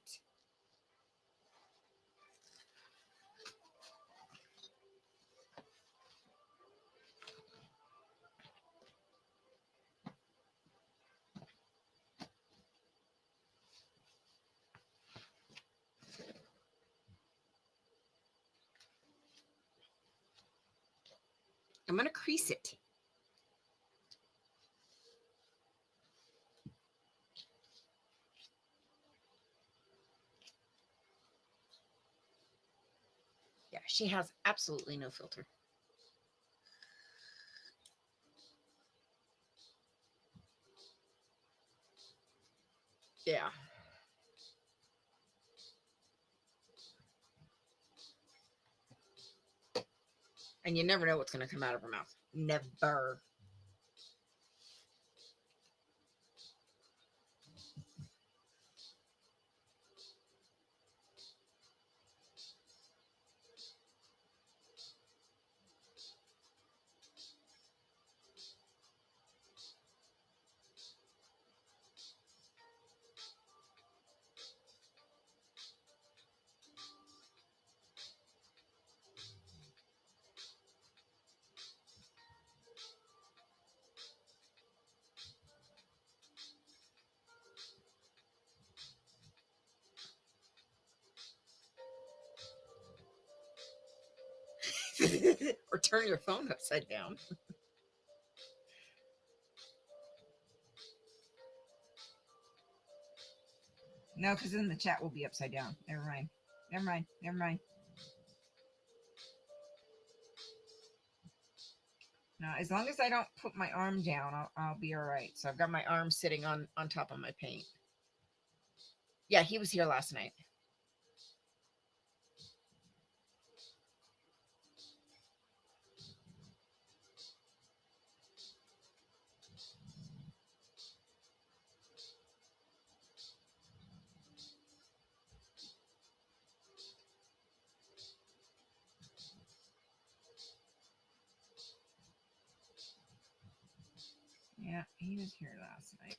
A: I'm going to crease it. Yeah, she has absolutely no filter. Yeah. And you never know what's going to come out of her mouth. Never. Or turn your phone upside down. No, because then the chat will be upside down. Never mind. Never mind. Never mind. No, as long as I don't put my arm down, I'll be all right. So I've got my arm sitting on top of my paint. Yeah, he was here last night. Yeah, he was here last night.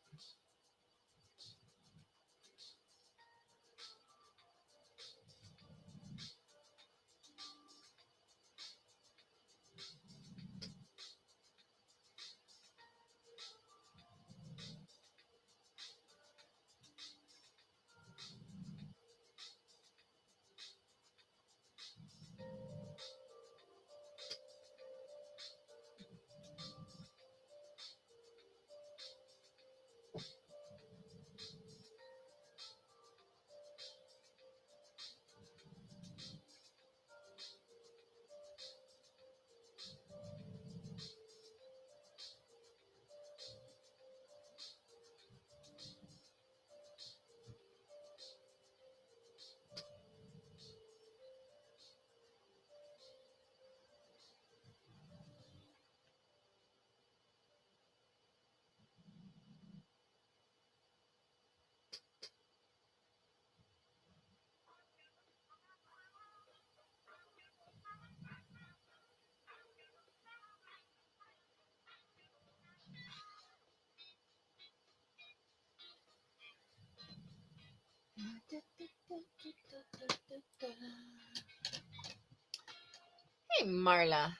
A: Hey, Marla.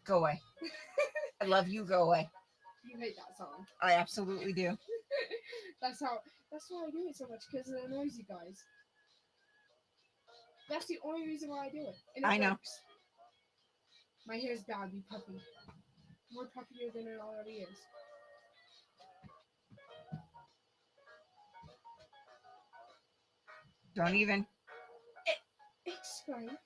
A: Go away. I love you. Go away.
B: You hate that song.
A: I absolutely do.
B: That's how. That's why I do it so much because it annoys you guys. That's the only reason why I do it, and it
A: I know.
B: works. My hair's bad, you puppy. More puppier than it already is.
A: Don't even.
B: Explain.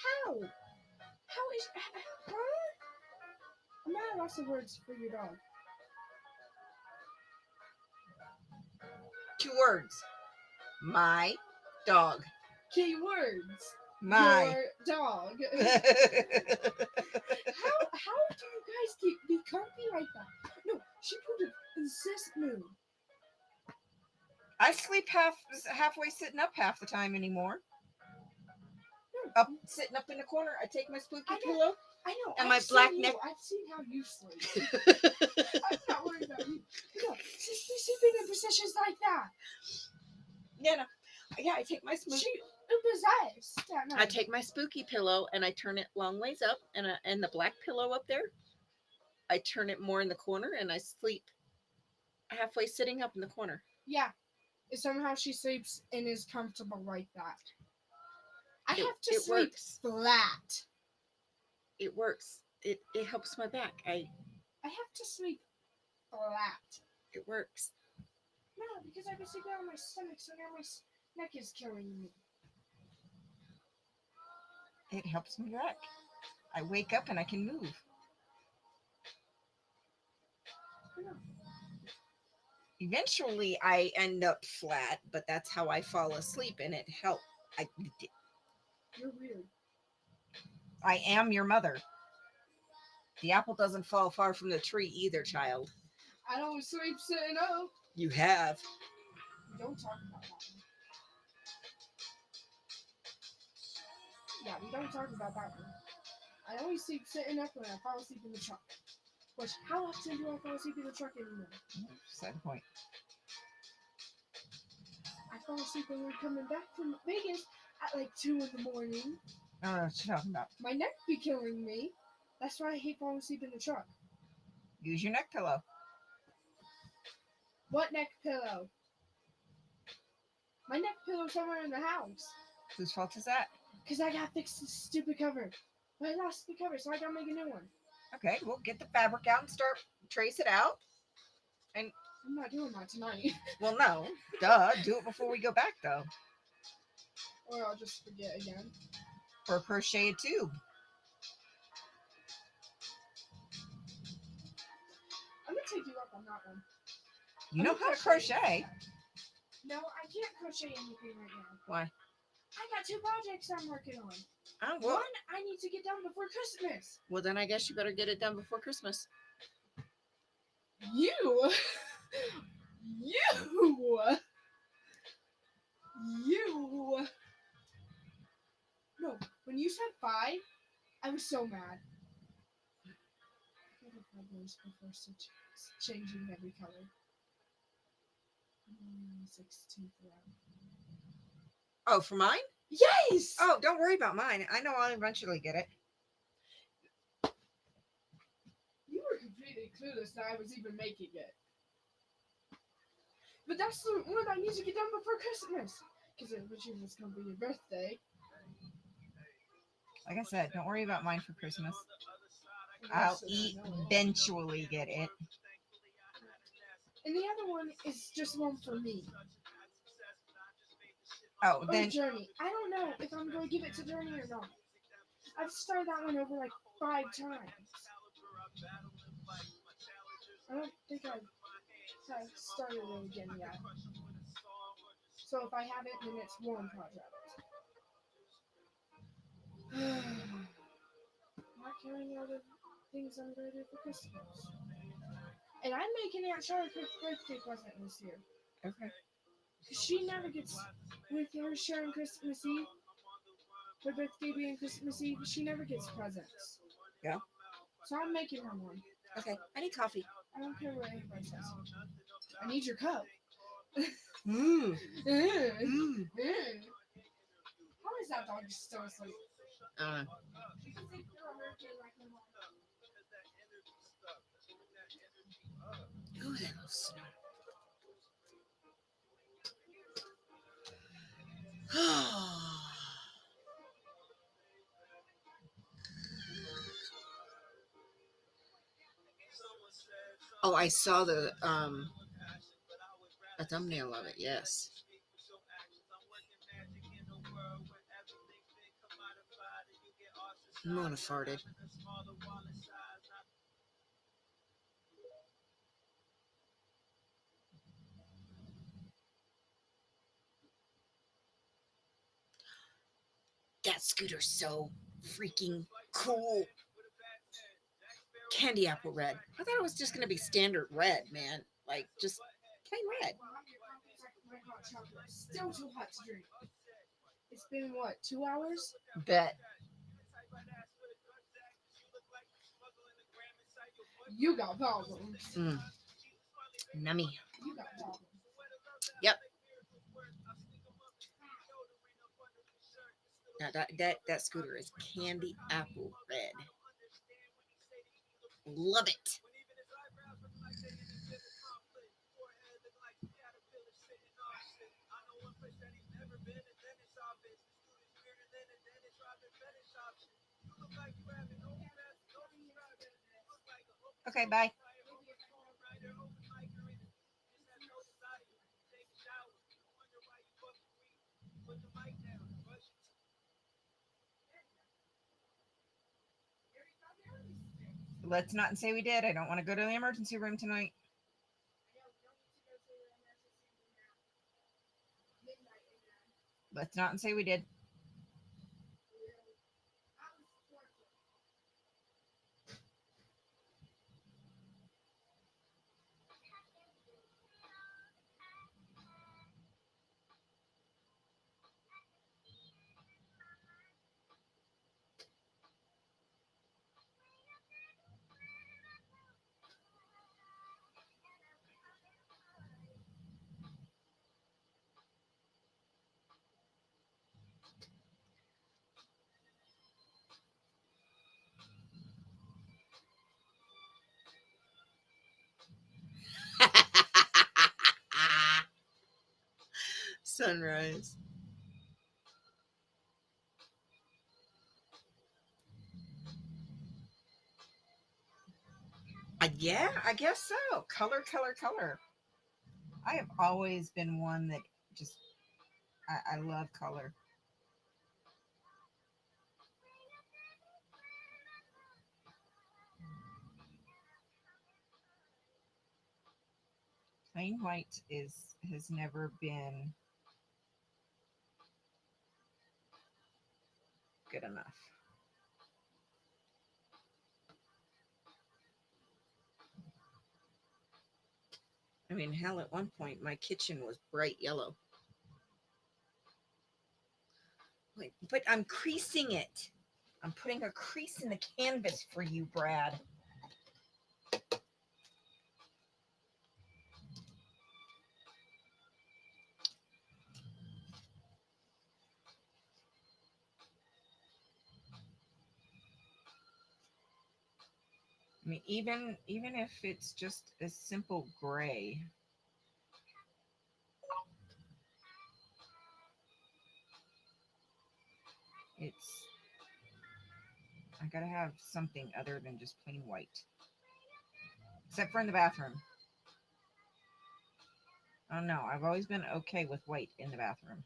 B: How? How is? Huh? I'm at a loss of words for your dog.
A: 2 words. My dog.
B: Keywords.
A: My.
B: Your dog. How do you guys be comfy like that? No, she put an incessant mood.
A: I sleep halfway sitting up half the time anymore.
B: No,
A: Up, sitting up in the corner. I take my spooky
B: I know.
A: pillow.
B: I know.
A: And
B: I've
A: my
B: seen
A: black
B: you.
A: neck.
B: I've seen how you sleep. I'm not worried about you. No, she's sleeping in positions like that.
A: Yeah, no. Yeah, I take my spooky.
B: She possessed.
A: I take my spooky pillow and I turn it long ways up, and the black pillow up there, I turn it more in the corner, and I sleep halfway sitting up in the corner.
B: Yeah. Somehow she sleeps and is comfortable like that. I have to
A: it
B: sleep
A: works.
B: flat.
A: It works. It helps my back.
B: I have to sleep flat.
A: It works.
B: No, because I've been sleeping on my stomach, so now my neck is killing me.
A: It helps my back. I wake up and I can move.
B: No.
A: Eventually, I end up flat, but that's how I fall asleep, and it helped.
B: You're weird.
A: I am your mother. The apple doesn't fall far from the tree either, child.
B: I don't sleep sitting up.
A: You have.
B: We don't talk about that one. Yeah, we don't talk about that one. I always sleep sitting up when I fall asleep in the truck. Which, how often do I fall asleep in the truck anymore?
A: Side point.
B: I fall asleep when we're coming back from Vegas at like 2 in the morning.
A: I don't know what you're talking about.
B: My neck be killing me. That's why I hate falling asleep in the truck.
A: Use your neck pillow.
B: What neck pillow? My neck pillow's somewhere in the house.
A: Whose fault is that?
B: Because I got fixed this stupid cover. But I lost the cover, so I gotta make a new one.
A: Okay, we'll get the fabric out and start trace it out. And
B: I'm not doing that tonight.
A: well, no, duh. Do it before we go back, though.
B: Or I'll just forget again.
A: Or crochet a tube.
B: I'm gonna take you up on that one.
A: You know how to crochet.
B: No, I can't crochet anything right now.
A: Why?
B: I got 2 projects I'm working on.
A: Oh, well,
B: One I need to get done before Christmas.
A: well, then I guess you better get it done before Christmas.
B: You No, when you said 5, I was so mad. I gotta have those before changing every color. 16th round.
A: Oh, for mine?
B: Yes!
A: Oh, don't worry about mine. I know I'll eventually get it.
B: You were completely clueless that I was even making it. But that's the one I need to get done before Christmas. Because it was going to be your birthday.
A: Like I said, don't worry about mine for Christmas.
B: And
A: I'll
B: also, I know it.
A: eventually get it.
B: And the other one is just one for me.
A: Oh,
B: Or
A: then
B: Journey. I don't know if I'm going to give it to Journey or not. I've started that one over like 5 times. I don't think I've started it again yet. So if I have it, then it's one project. Not carrying out of things I'm going to do for Christmas. And I'm making Aunt Charlotte her birthday present this year.
A: okay.
B: Because she never gets, with her sharing Christmas Eve, her birthday being Christmas Eve, she never gets presents.
A: Yeah.
B: So I'm making her one.
A: Okay. I need coffee.
B: I don't care what anybody says. I need your cup.
A: Mm.
B: Mm.
A: Mm.
B: How is that dog still asleep?
A: Uh,
B: Because they throw her to like her mom.
A: ooh, that little snow. Oh, I saw the a thumbnail of it. Yes. Mona farted. That scooter's so freaking cool. Candy apple red. I thought it was just gonna be standard red, man. Like just plain red.
B: Mom, your coffee's like red hot chocolate. Still too hot to drink. It's been what, 2 hours?
A: Bet.
B: You got problems.
A: Mm. Nummy.
B: You got problems.
A: Yep. Now that scooter is candy apple red. Love it. Okay, bye. Let's not say we did. I don't want to go to the emergency room tonight. Let's not say we did. Sunrise. Yeah, I guess so. Color, color, color. I have always been one that just I love color. Plain white is has never been good enough. I mean, hell, at one point my kitchen was bright yellow. Like, but I'm creasing it. I'm putting a crease in the canvas for you, Brad. I mean, even if it's just a simple gray, it's I gotta have something other than just plain white. Except for in the bathroom. Oh no, I've always been okay with white in the bathroom.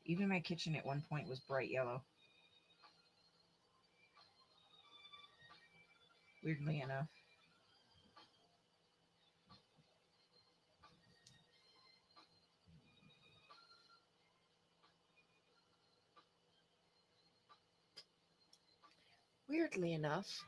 A: Even my kitchen at one point was bright yellow. Weirdly enough. Weirdly enough.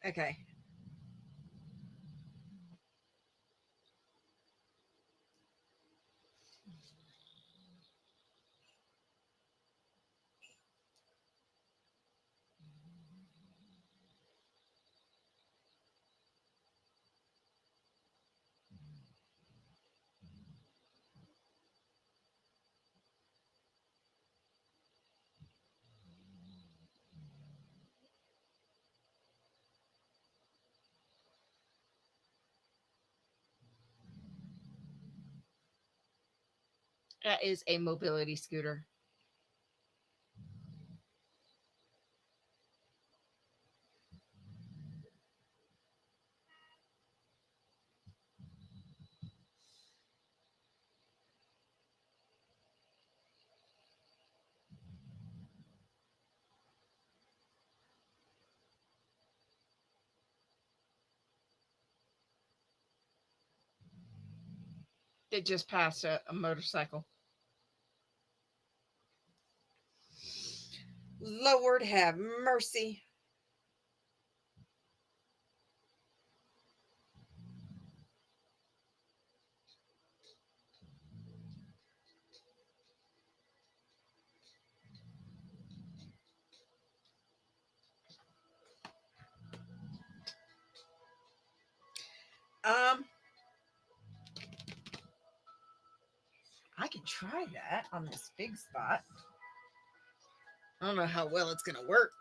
A: Okay. That is a mobility scooter. It just passed a motorcycle. Lord have mercy. Um, I can try that on this big spot. I don't know how well it's gonna work.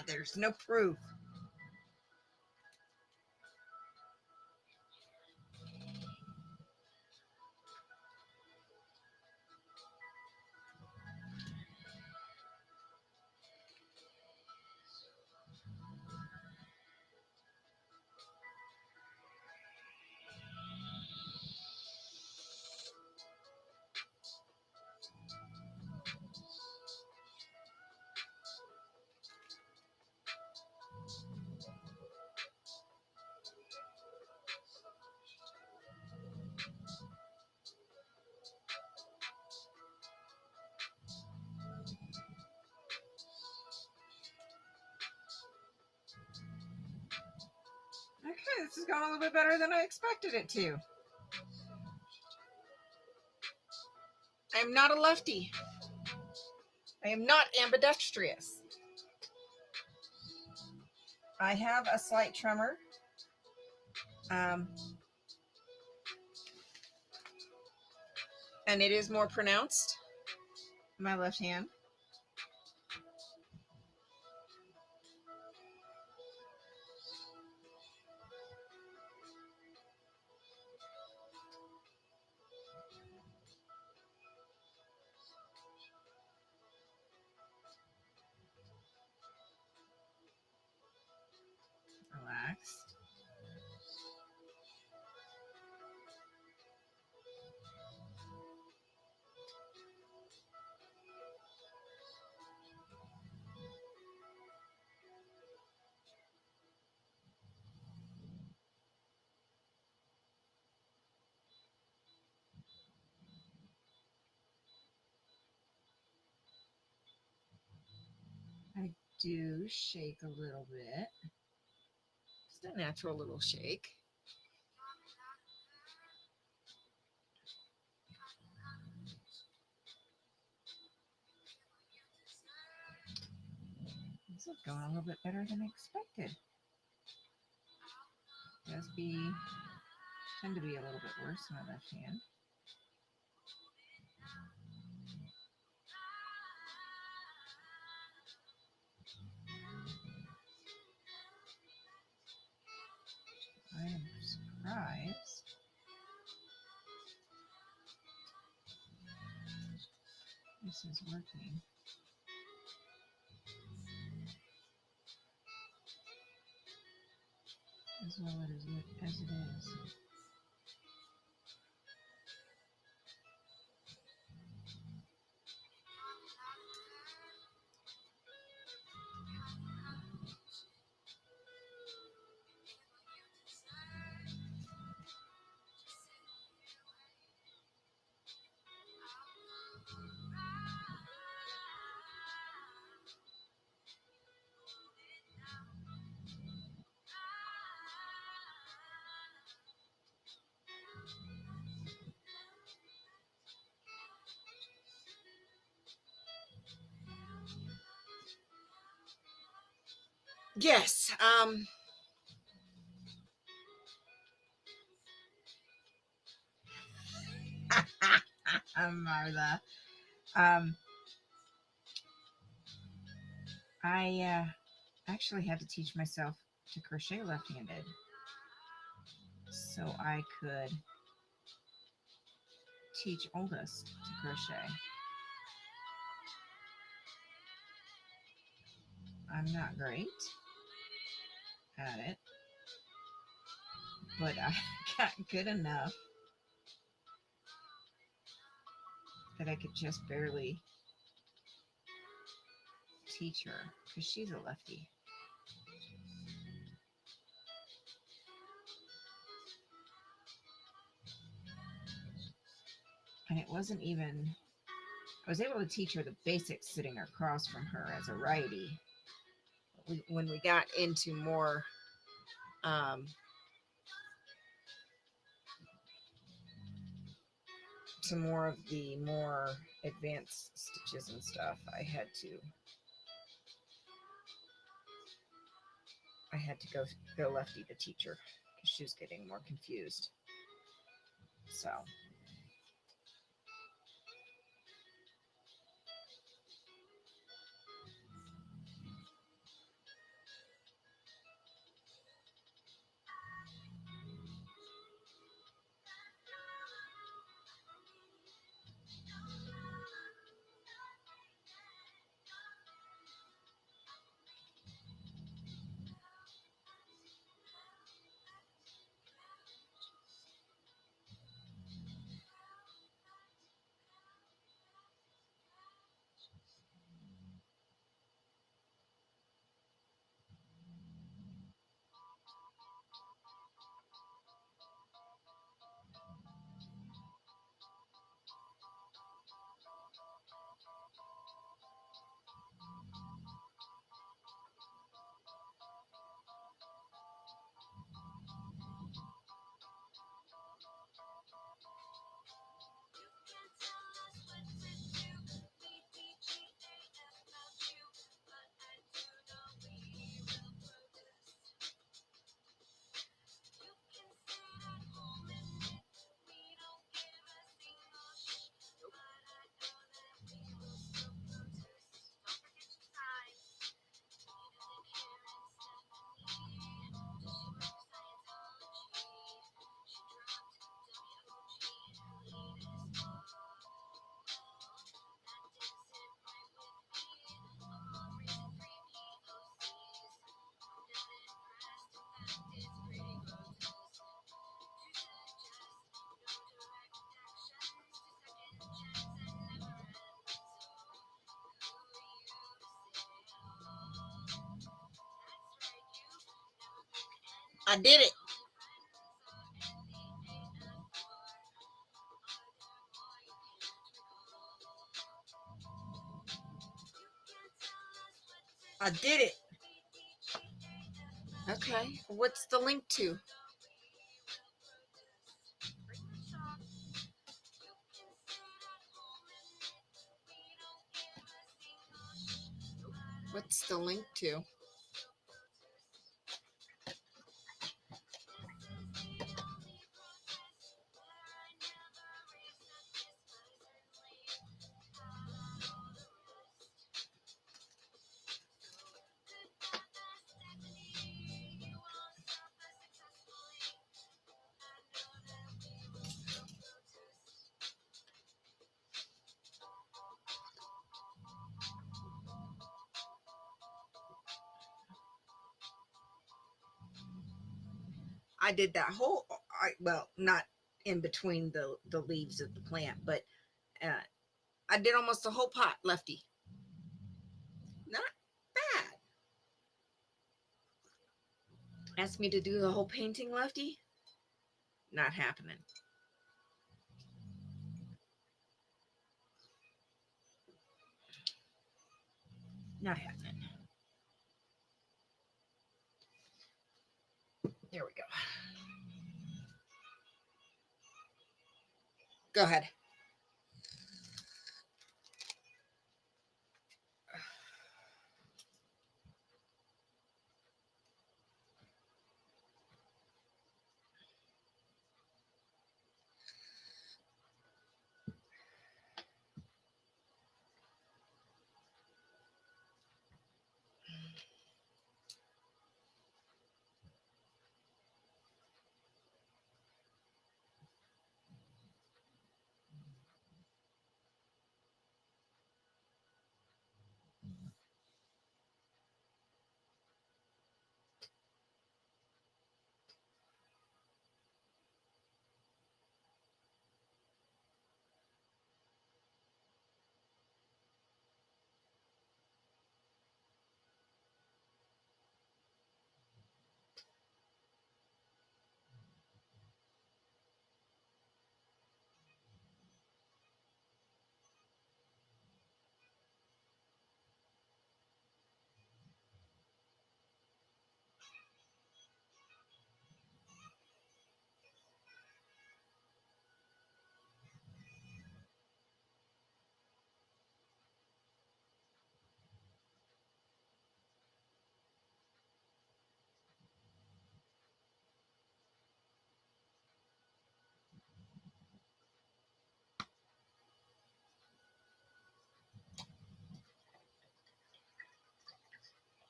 A: There's no proof. Okay, this has gone a little bit better than I expected it to. I am not a lefty. I am not ambidextrous. I have a slight tremor. Um, and it is more pronounced in my left hand. do shake a little bit. Just a natural little shake. This is going a little bit better than expected. Does be tend to be a little bit worse in my left hand. I am surprised this is working as well as it is. Yes. Martha. Um, I actually had to teach myself to crochet left-handed so I could teach oldest to crochet. I'm not great at it, but I got good enough that I could just barely teach her because she's a lefty. And it wasn't even, I was able to teach her the basics sitting across from her as a righty. When we got into more, um, to more of the more advanced stitches and stuff, I had to go lefty to teach her because she was getting more confused. So I did it. I did it. Okay. What's the link to? What's the link to? I did that whole. Well, not in between the leaves of the plant, but uh, I did almost the whole pot, Lefty. Not bad. Asked me to do the whole painting, Lefty. Not happening. Not happening. There we go. Go ahead.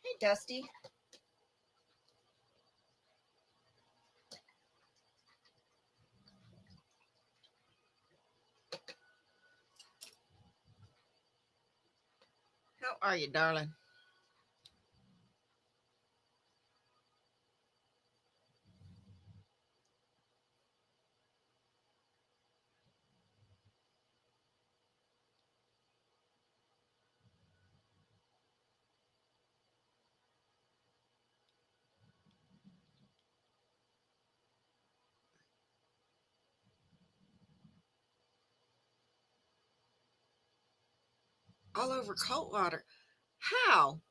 A: Hey, Dusty. How are you, darling? All over cold water. How?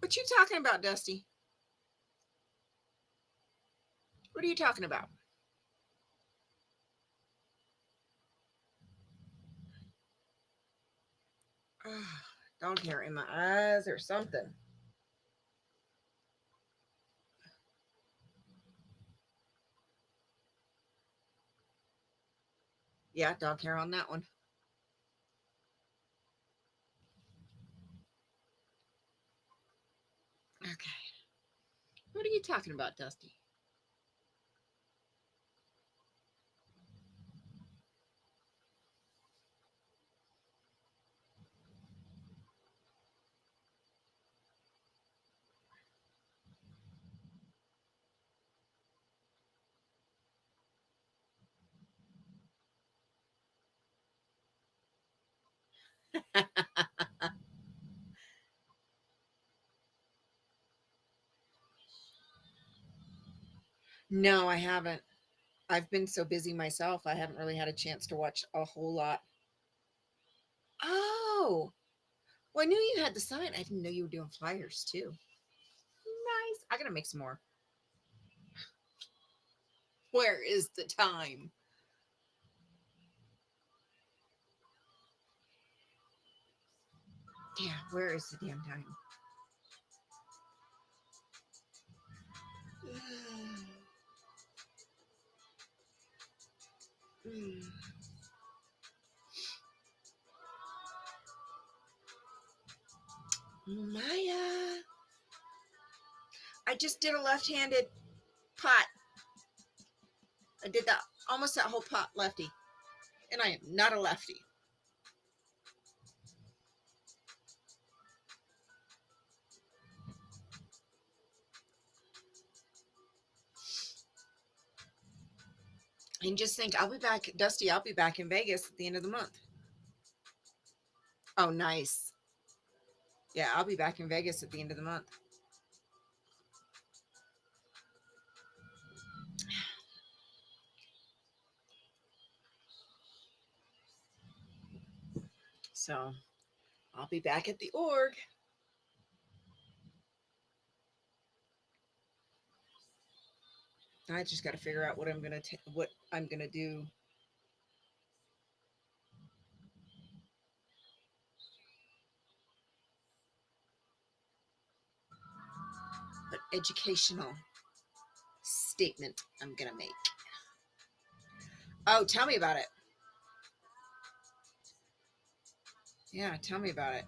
A: What you talking about, Dusty? What are you talking about? Dog hair in my eyes or something. Yeah, dog hair on that one. Okay. What are you talking about, Dusty? No, I haven't. I've been so busy myself, I haven't really had a chance to watch a whole lot. Oh, Well, I knew you had the sign. I didn't know you were doing flyers too. Nice. I gotta make some more. Where is the time? Yeah, where is the damn time? Maya. I just did a left-handed pot. I did that almost that whole pot lefty. And I am not a lefty. And just think, I'll be back, Dusty, I'll be back in Vegas at the end of the month. Oh, nice. Yeah, I'll be back in Vegas at the end of the month. So I'll be back at the org. I just got to figure out what I'm gonna do. What educational statement I'm gonna make. Oh, tell me about it. Yeah, tell me about it.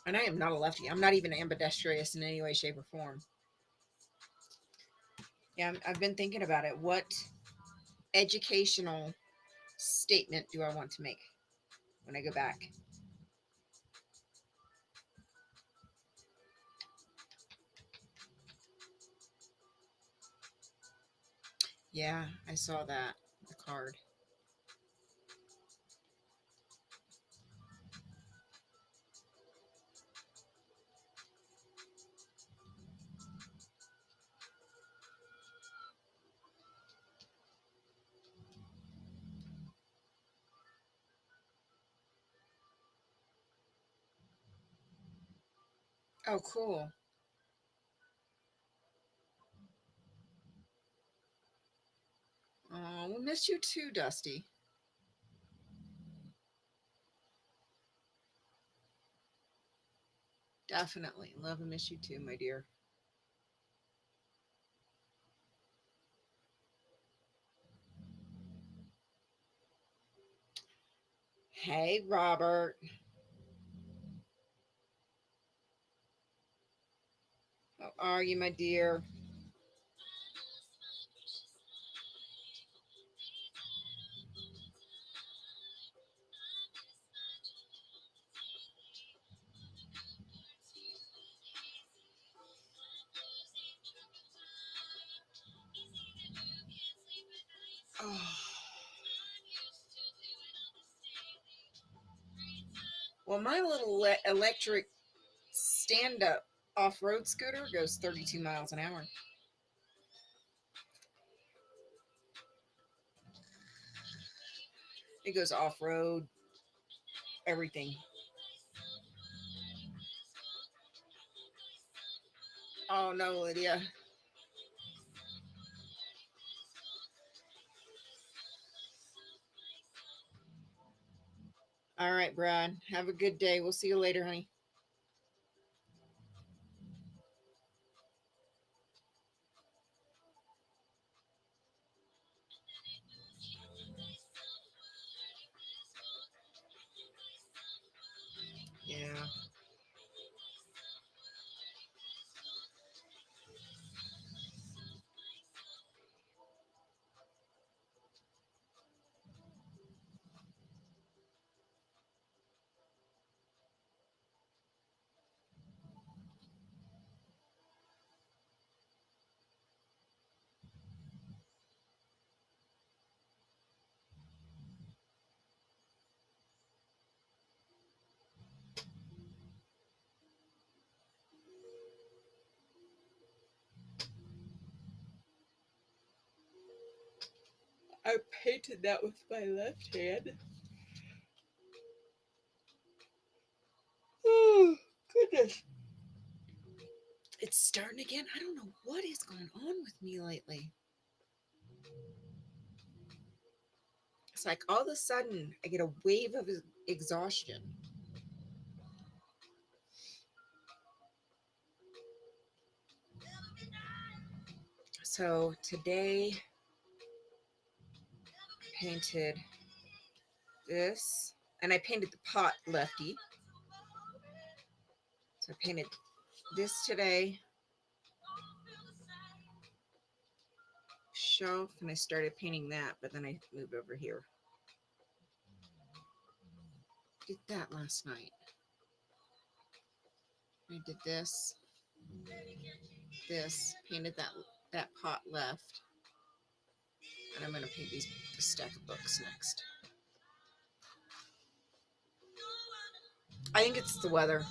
A: And I am not a lefty. I'm not even ambidextrous in any way, shape, or form. Yeah, I've been thinking about it. What educational statement do I want to make when I go back? Yeah, I saw that. The card. Oh, cool. Oh, we'll miss you too, Dusty. Definitely. Love and miss you too, my dear. Hey, Robert. How are you, my dear? Oh. Well, my little electric stand up off road scooter goes 32 miles an hour. It goes off road, everything. Oh, no, Lydia. All right, Brad. Have a good day. We'll see you later, honey. Yeah. I painted that with my left hand. starting again. I don't know what is going on with me lately. It's like all of a sudden I get a wave of exhaustion. So today painted this, and I painted the pot lefty. So I painted this today, shelf, and I started painting that, but then I moved over here. Did that last night. I did this, painted that pot left, and I'm gonna paint these stack of books next. I think it's the weather.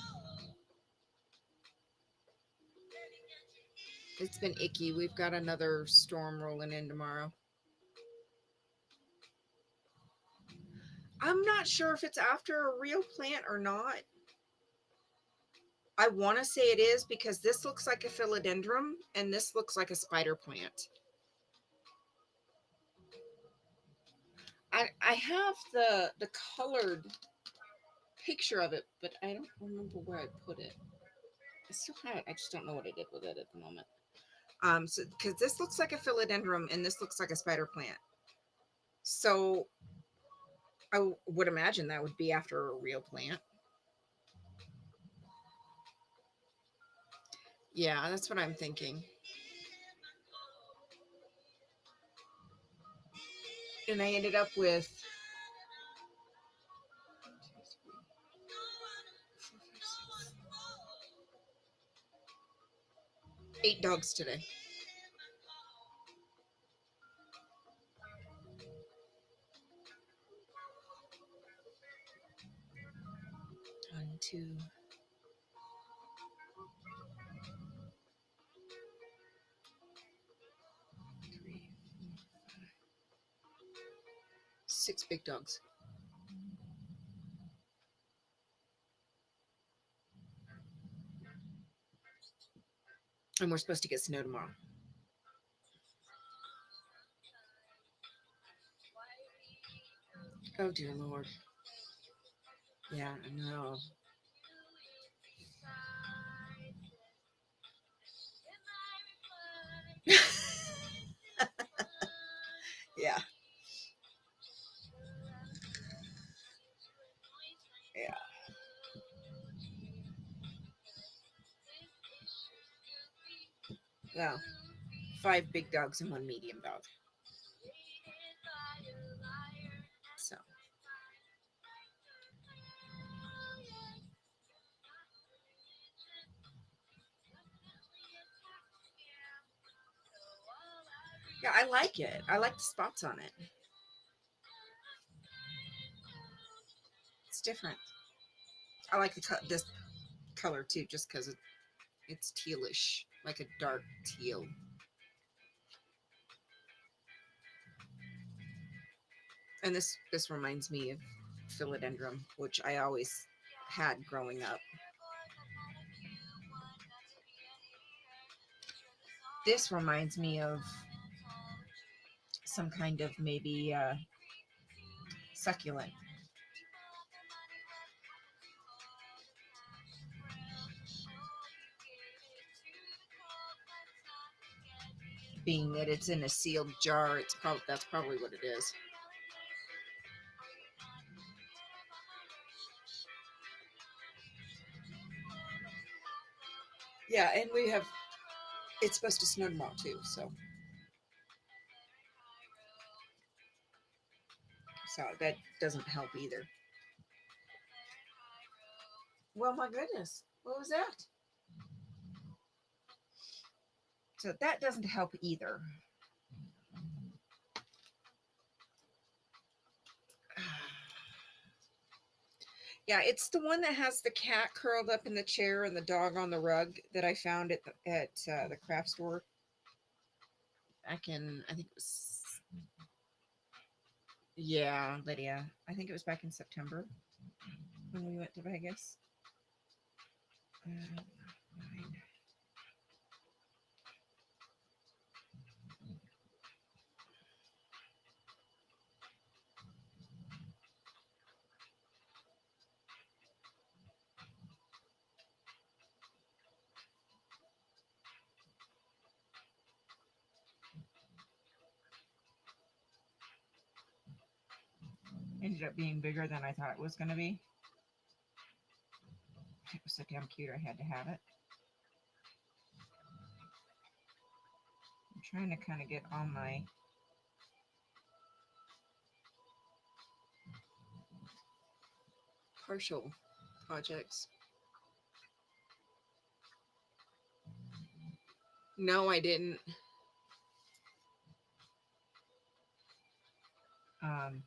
A: It's been icky. We've got another storm rolling in tomorrow. I'm not sure if it's after a real plant or not. I want to say it is because this looks like a philodendron and this looks like a spider plant. I have the colored picture of it, but I don't remember where I put it. I still have it. I just don't know what I did with it at the moment. So because this looks like a philodendron and this looks like a spider plant. So I would imagine that would be after a real plant. Yeah, that's what I'm thinking. And I ended up with 8 dogs today. One, two, 3, 6 big dogs. And we're supposed to get snow tomorrow. Oh dear Lord. Yeah, I know. Yeah. Yeah. Well, 5 big dogs and 1 medium dog. So yeah, I like it. I like the spots on it. It's different. I like this color too, just because it's tealish, like a dark teal. And this reminds me of philodendron, which I always had growing up. This reminds me of some kind of maybe succulent. Being that it's in a sealed jar, that's probably what it is. Yeah, and it's supposed to snow tomorrow too, so that doesn't help either. Well, my goodness, what was that? So that doesn't help either. Yeah, it's the one that has the cat curled up in the chair and the dog on the rug that I found at the craft store back in, I think it was, yeah, Lydia. I think it was back in September when we went to Vegas. Fine. Ended up being bigger than I thought it was going to be. It was so damn cute, I had to have it. I'm trying to kind of get all my partial projects. No, I didn't. Um,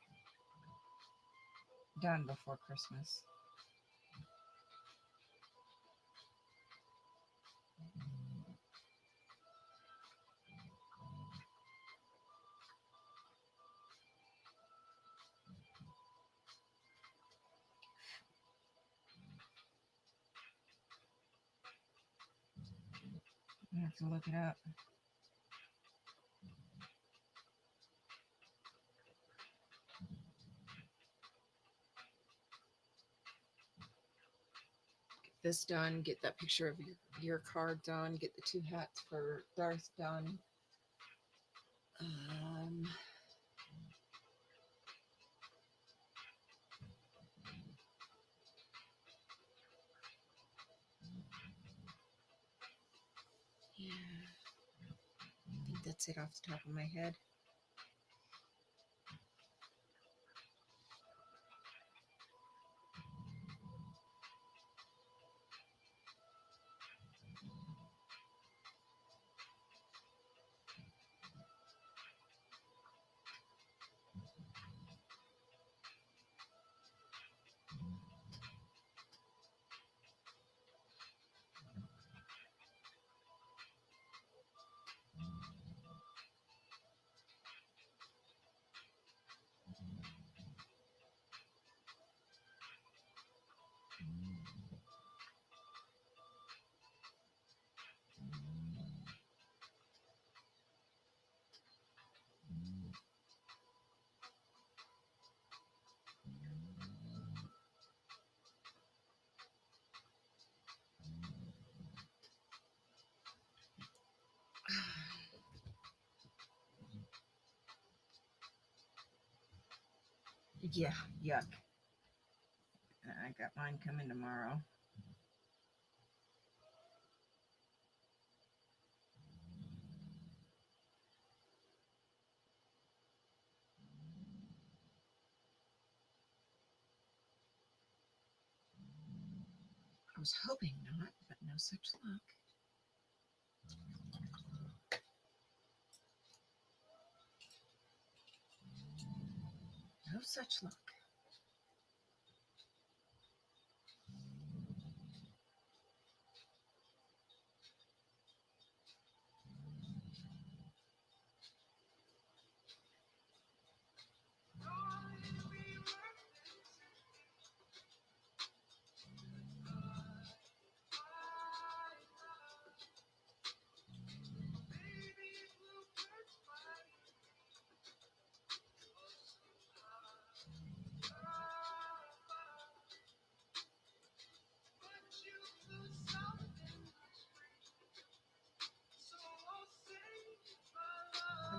A: Done before Christmas. I have to look it up. Get this done. Get that picture of your card done. Get the 2 hats for Darth done. Um, yeah, I think that's it off the top of my head. Yeah, yuck. I got mine coming tomorrow. I was hoping not, but no such luck. No such luck.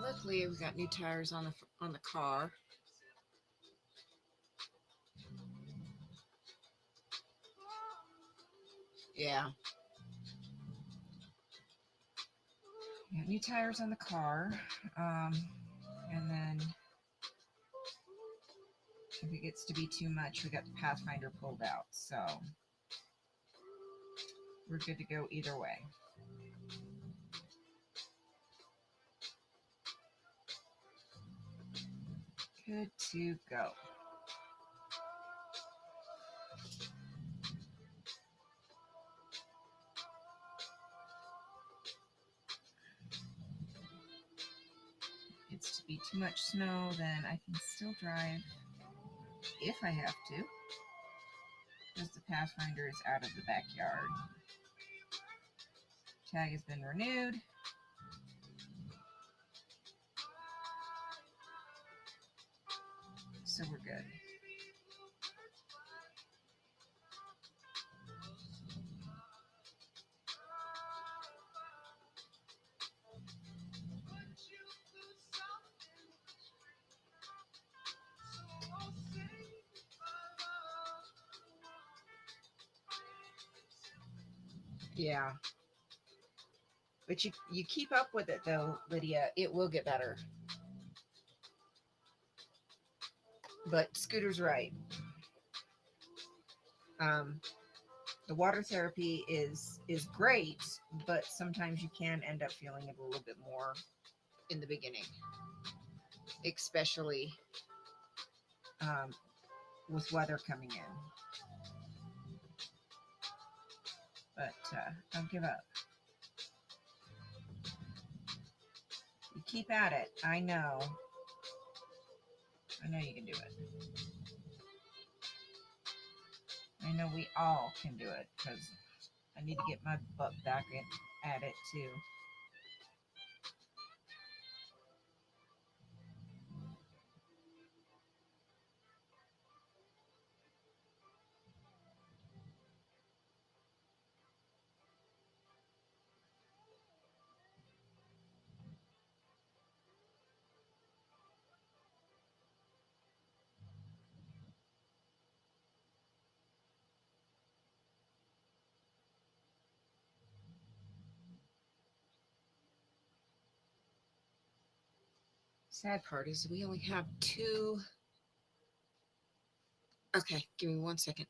A: Luckily, we got new tires on the car. Yeah, we got new tires on the car, and then if it gets to be too much, we got the Pathfinder pulled out, so we're good to go either way. Good to go. It's to be too much snow, then I can still drive if I have to, because the Pathfinder is out of the backyard. Tag has been renewed. So we're good. Yeah. But you keep up with it though, Lydia. It will get better. But Scooter's right. Um, the water therapy is great, but sometimes you can end up feeling it a little bit more in the beginning, especially um, with weather coming in. But don't give up. You keep at it. I know. I know you can do it. I know we all can do it because I need to get my butt back at it too. Sad part is we only have two. Okay, give me 1 second.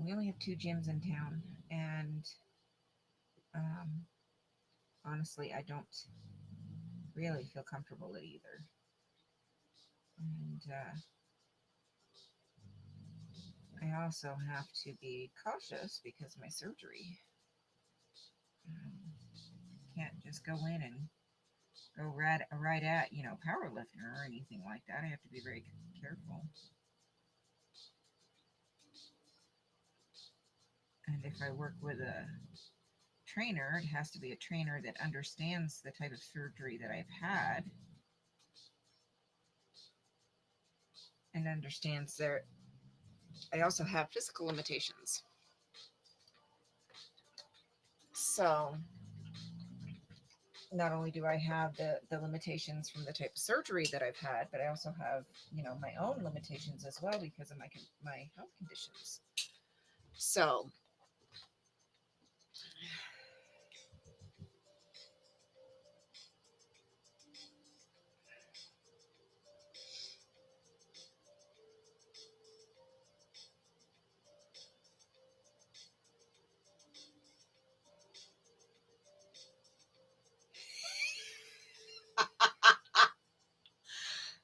A: We only have two gyms in town, and um, honestly, I don't really feel comfortable at either. And I also have to be cautious because of my surgery. Um, can't just go in and go right at powerlifting or anything like that. I have to be very careful. And if I work with a trainer, it has to be a trainer that understands the type of surgery that I've had and understands there. I also have physical limitations. So not only do I have the limitations from the type of surgery that I've had, but I also have my own limitations as well because of my health conditions. So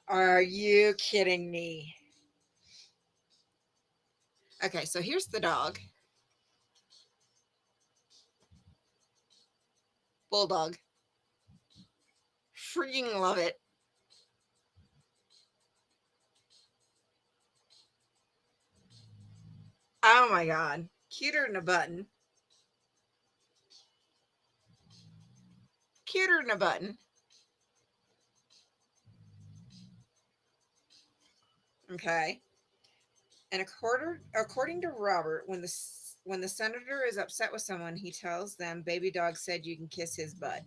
A: are you kidding me? Okay, so here's the dog, bulldog. Freaking love it. Oh my god, cuter than a button. Cuter than a button. Okay. And according to Robert, when the senator is upset with someone, he tells them, "Baby dog said you can kiss his butt."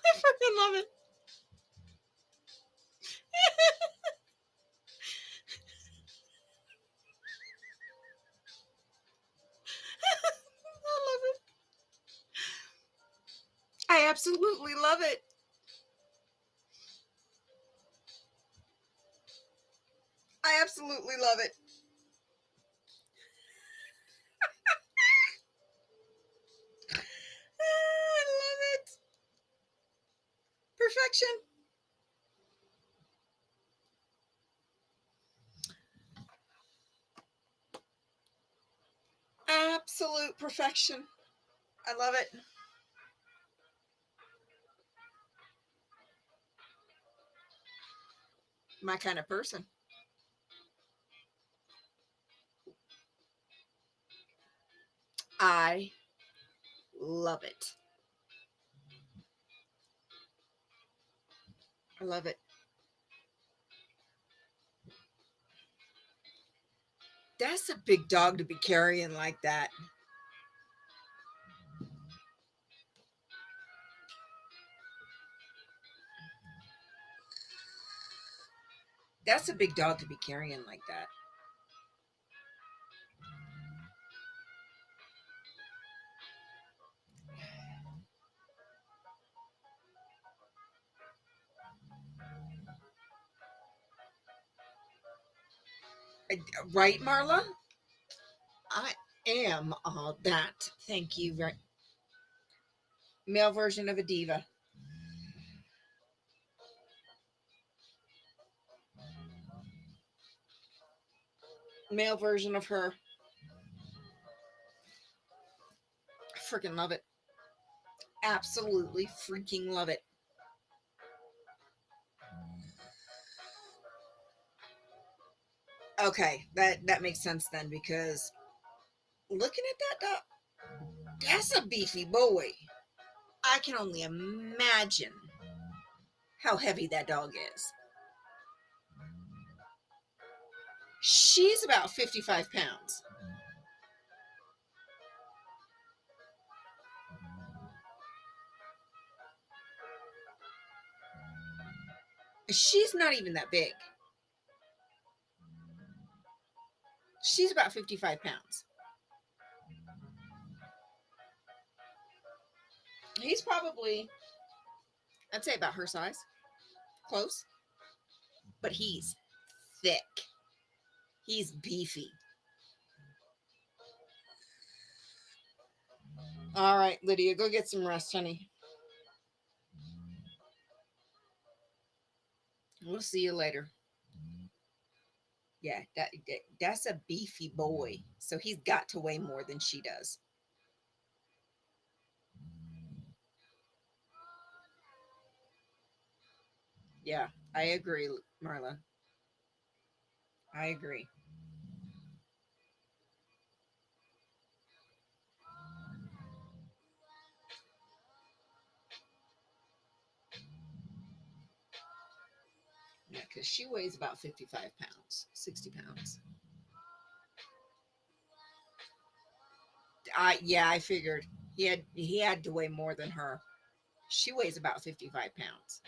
A: I freaking love it. I love it. I absolutely love it. I absolutely love it. I love it. Perfection. Absolute perfection. I love it. My kind of person. I love it. I love it. That's a big dog to be carrying like that. That's a big dog to be carrying like that. Uh, Right, Marla? I am all that. Thank you very male version of a diva. Male version of her. Freaking love it. Absolutely freaking love it. Okay, that makes sense then because looking at that dog, that's a beefy boy. I can only imagine how heavy that dog is. She's about 55 pounds. She's not even that big. She's about 55 pounds. He's probably, I'd say about her size. Close. But he's thick. He's beefy. All right, Lydia, go get some rest, honey. We'll see you later. Yeah, that's a beefy boy. So he's got to weigh more than she does. Yeah, I agree, Marla. I agree. Yeah, because she weighs about 55 pounds, 60 pounds. Yeah, I figured he had to weigh more than her. She weighs about 55 pounds.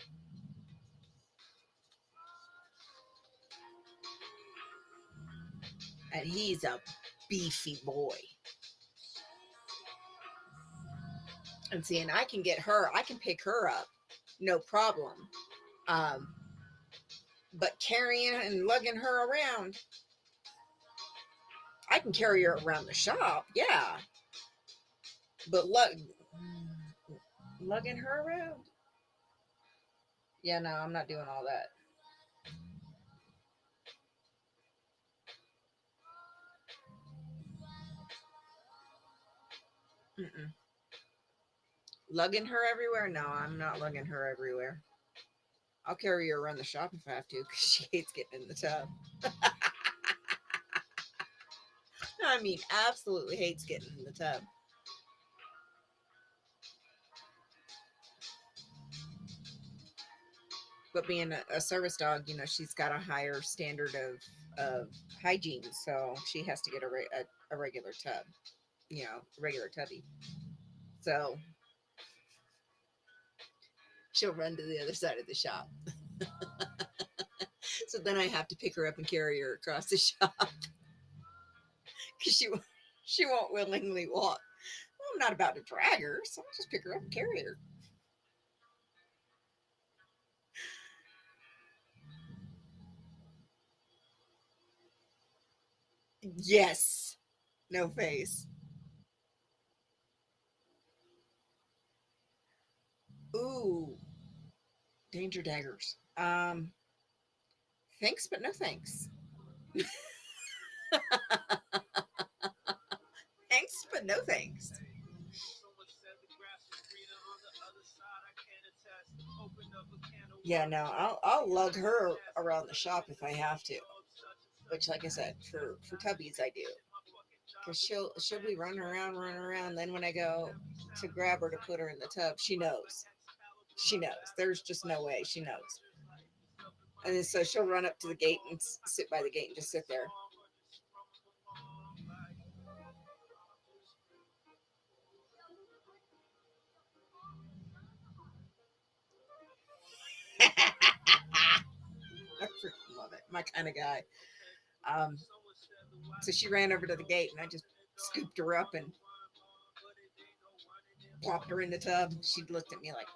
A: And he's a beefy boy. And see, and I can pick her up, no problem. Um, but carrying and lugging her around, I can carry her around the shop, yeah. But lugging her around, yeah, no, I'm not doing all that. Mm-mm. Lugging her everywhere? No, I'm not lugging her everywhere. I'll carry her around the shop if I have to because she hates getting in the tub. I mean, absolutely hates getting in the tub. But being a service dog, she's got a higher standard of hygiene, so she has to get a regular tub, a regular tubby. So she'll run to the other side of the shop. So then I have to pick her up and carry her across the shop because she won't willingly walk. Well, I'm not about to drag her, so I'll just pick her up and carry her. Yes, no face. Ooh, danger daggers. Thanks, but no thanks. Thanks, but no thanks. Yeah, no, I'll lug her around the shop if I have to. Which, like I said, for tubbies I do, because she'll be running around, running around. Then when I go to grab her to put her in the tub, she knows. She knows. There's just no way she knows. And then so she'll run up to the gate and sit by the gate and just sit there. I freaking love it. my kind of guy. Um, so she ran over to the gate, and I just scooped her up and plopped her in the tub. She looked at me like,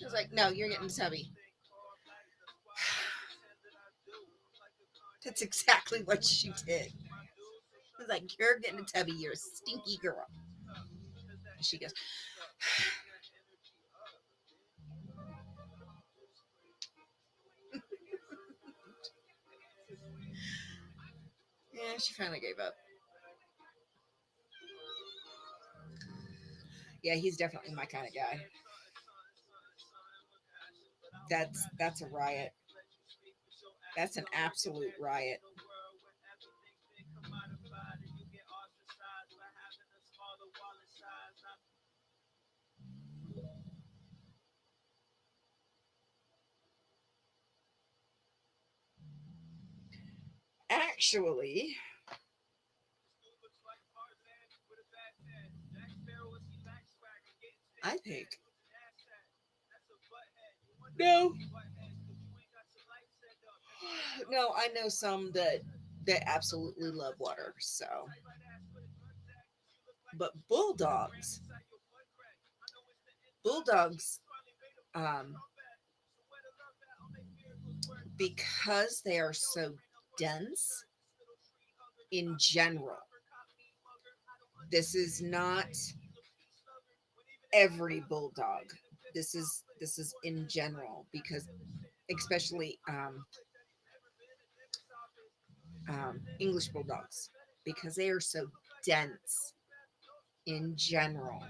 A: I was like, no, you're getting tubby. That's exactly what she did. I was like, you're getting a tubby. You're a stinky girl. And she goes, yeah, she finally gave up. Yeah, he's definitely my kind of guy. That's a riot. That's an absolute riot. Actually, I think no, no. I know some that absolutely love water. So, but bulldogs, um, because they are so dense in general. This is not every bulldog. This is in general because especially English bulldogs because they are so dense in general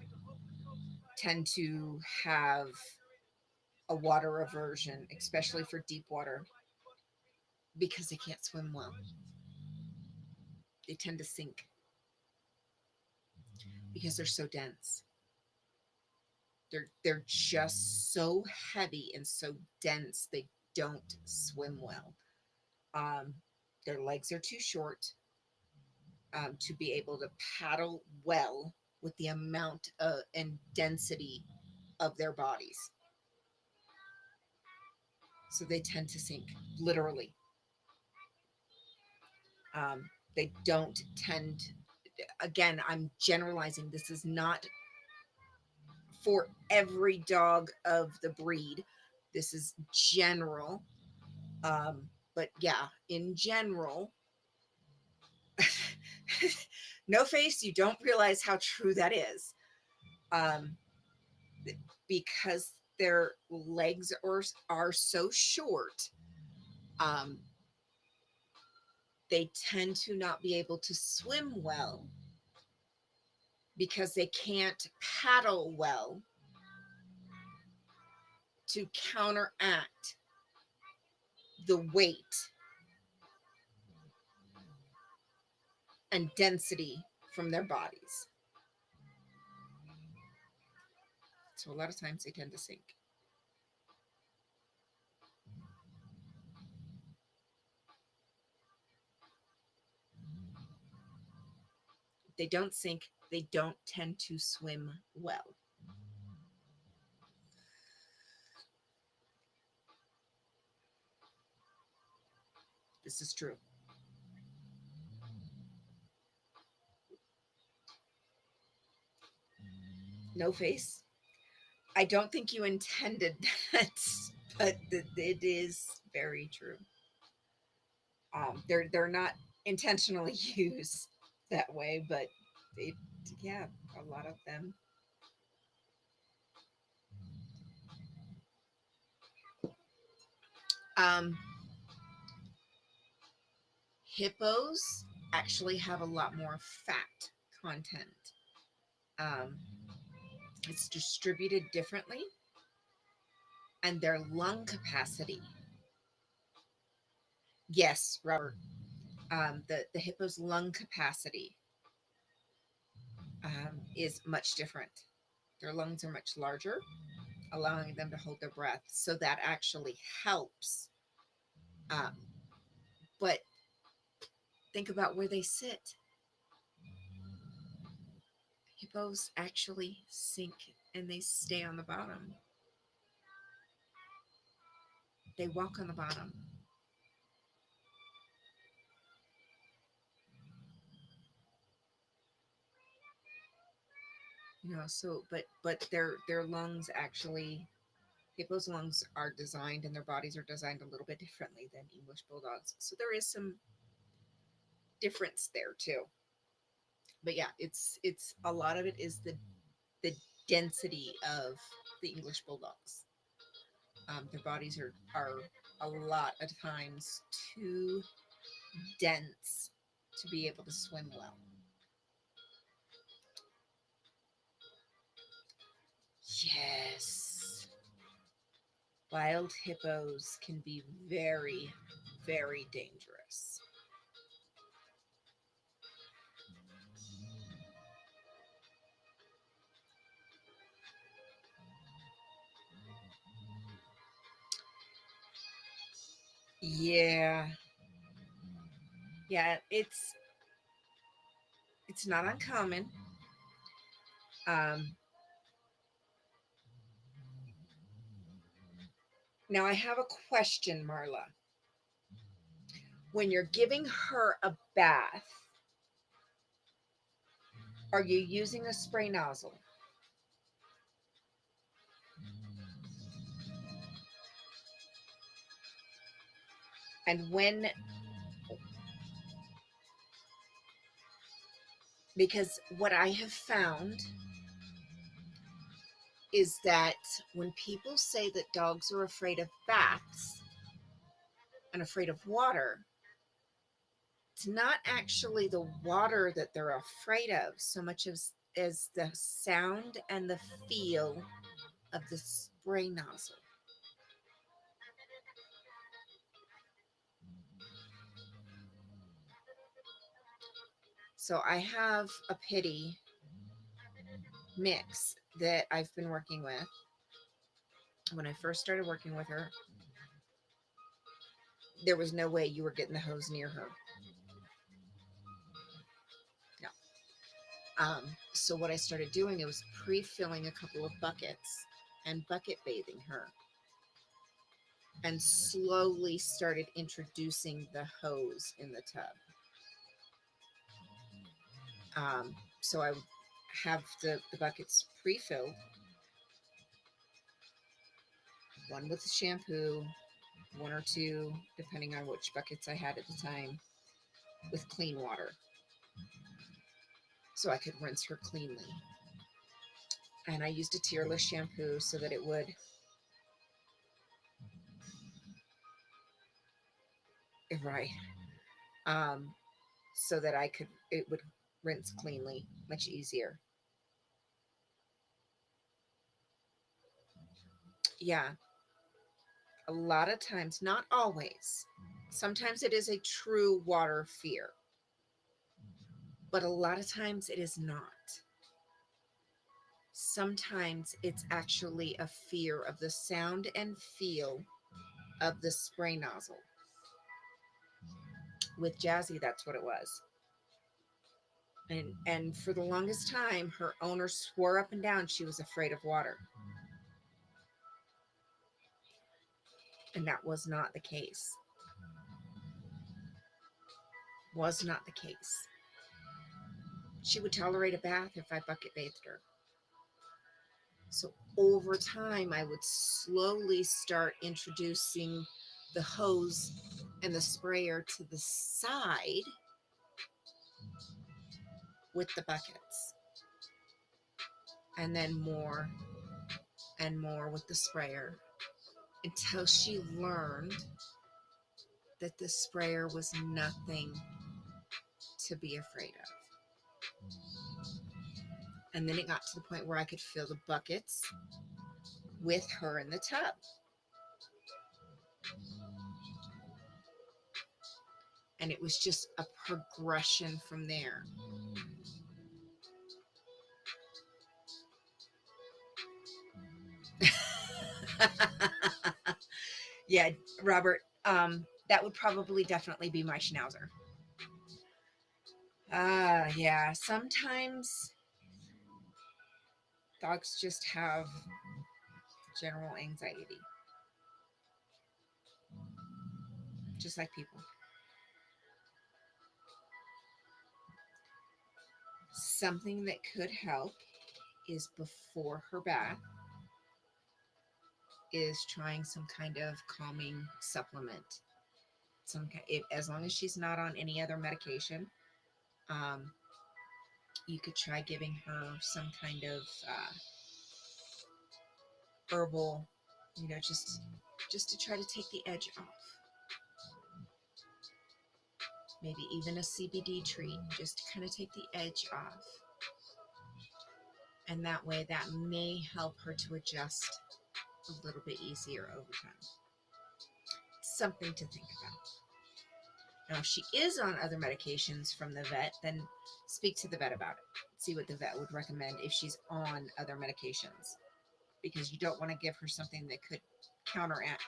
A: tend to have a water aversion, especially for deep water, because they can't swim well. They tend to sink because they're so dense. They're just so heavy and so dense they don't swim well. Um, their legs are too short to be able to paddle well with the amount and density of their bodies. So they tend to sink, literally. They don't tend, again, I'm generalizing. This is not for every dog of the breed. This is general. But yeah, in general, no face, you don't realize how true that is. Um, because their legs are so short, um, they tend to not be able to swim well because they can't paddle well to counteract the weight and density from their bodies. So a lot of times they tend to sink. They don't sink, they don't tend to swim well. This is true. No face. I don't think you intended that, but it is very true. They're not intentionally used that way, but they, yeah, a lot of them. Um, hippos actually have a lot more fat content. Um, it's distributed differently, and their lung capacity. Yes, Robert. The hippo's lung capacity is much different. Their lungs are much larger, allowing them to hold their breath. So that actually helps. Um, but think about where they sit. Hippos actually sink and they stay on the bottom. They walk on the bottom. You know, so but their lungs actually, hippos' lungs are designed and their bodies are designed a little bit differently than English bulldogs. So there is some difference there too. But yeah, it's a lot of it is the density of the English bulldogs. Their bodies are a lot of times too dense to be able to swim well. Yes, wild hippos can be very, very dangerous. Yeah, yeah, it's not uncommon. Um, Now I have a question, Marla. When you're giving her a bath, are you using a spray nozzle? And when, because what I have found is that when people say that dogs are afraid of baths and afraid of water, it's not actually the water that they're afraid of so much as the sound and the feel of the spray nozzle. So I have a pity mix that I've been working with. When I first started working with her, there was no way you were getting the hose near her. No. So what I started doing, it was pre-filling a couple of buckets and bucket bathing her, and slowly started introducing the hose in the tub. So I would have the buckets pre-filled, one with the shampoo, one or two, depending on which buckets I had at the time, with clean water. So I could rinse her cleanly. And I used a tearless shampoo so that it would, right, um, so that it would rinse cleanly, much easier. Yeah, a lot of times, not always. Sometimes it is a true water fear, but a lot of times it is not. Sometimes it's actually a fear of the sound and feel of the spray nozzle. With Jazzy, that's what it was. And for the longest time, her owner swore up and down she was afraid of water, and that was not the case. Was not the case. She would tolerate a bath if I bucket bathed her. So over time, I would slowly start introducing the hose and the sprayer to the side with the buckets, and then more and more with the sprayer, until she learned that the sprayer was nothing to be afraid of. And then it got to the point where I could fill the buckets with her in the tub. And it was just a progression from there. Yeah, Robert, that would probably definitely be my schnauzer. Yeah, sometimes dogs just have general anxiety. just like people. Something that could help is before her bath is trying some kind of calming supplement. As long as she's not on any other medication, um, you could try giving her some kind of herbal, just to try to take the edge off. Maybe even a CBD treat, just to kind of take the edge off. And that way, that may help her to adjust a little bit easier over time. Something to think about. Now, if she is on other medications from the vet, then speak to the vet about it. See what the vet would recommend if she's on other medications, because you don't want to give her something that could counteract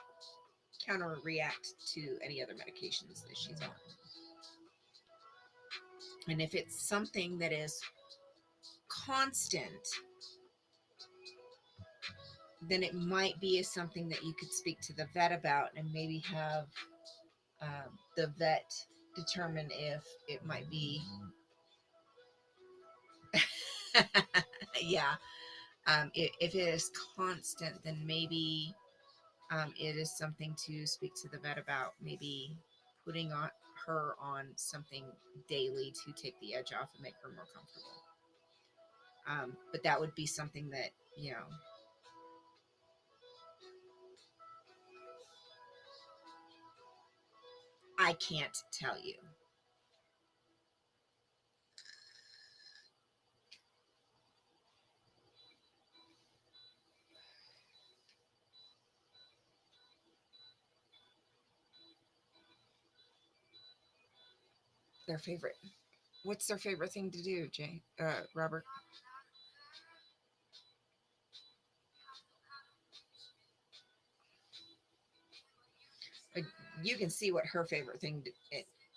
A: counter react to any other medications that she's on. And if it's something that is constant, then it might be something that you could speak to the vet about and maybe have the vet determine if it might be yeah, if it is constant, then maybe it is something to speak to the vet about, maybe putting on her on something daily to take the edge off and make her more comfortable. But that would be something that, I can't tell you. Their favorite. What's their favorite thing to do, Robert? Uh, You can see what her favorite thing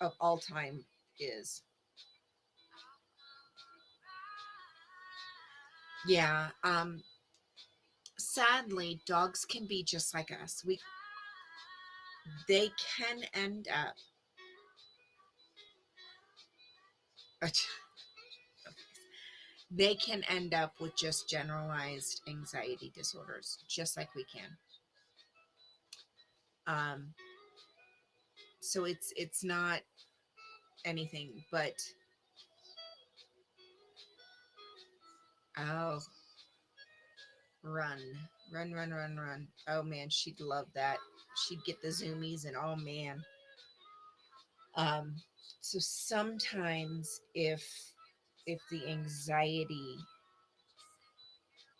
A: of all time is. Yeah. Sadly, dogs can be just like us. They can end up. They can end up with just generalized anxiety disorders, just like we can. Um, so it's not anything but oh, run, run, run, run, run. Oh man, she'd love that. She'd get the zoomies and oh man. Um, so sometimes if the anxiety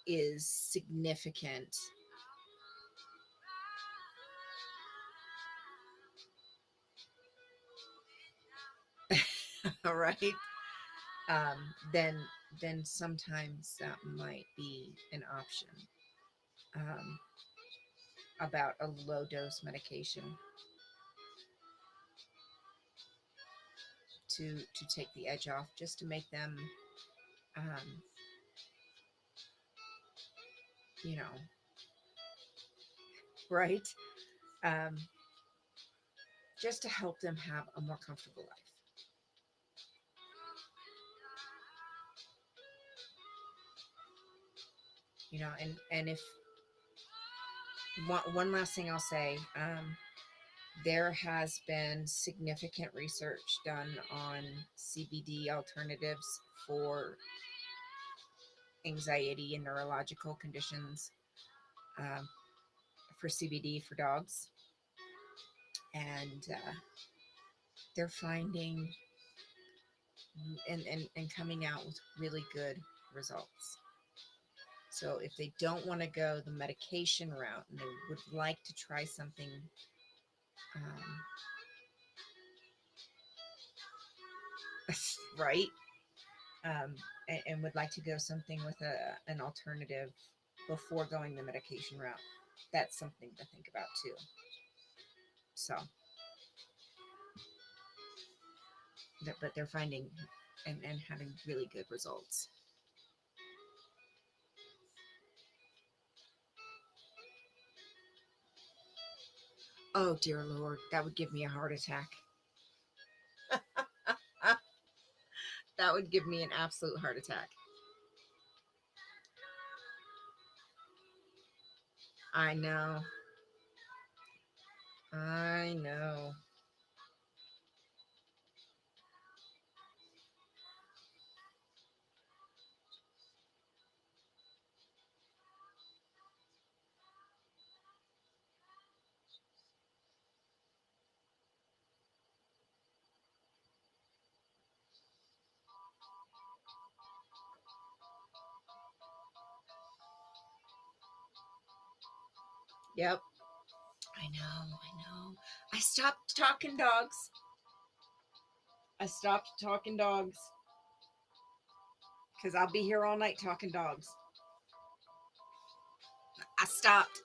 A: is significant, all right, then sometimes that might be an option. Um, about a low dose medication to take the edge off, just to make them, um, you know, right, um, just to help them have a more comfortable life. And if one last thing I'll say, there has been significant research done on CBD alternatives for anxiety and neurological conditions, um, for CBD for dogs, and they're finding and coming out with really good results. So if they don't want to go the medication route and they would like to try something, um, right, and would like to go something with an alternative before going the medication route, that's something to think about too. So, but they're finding and having really good results. Oh, dear Lord, that would give me a heart attack. That would give me an absolute heart attack. I know. I know. Yep. I know. I know. I stopped talking dogs. I stopped talking dogs because I'll be here all night talking dogs. I stopped.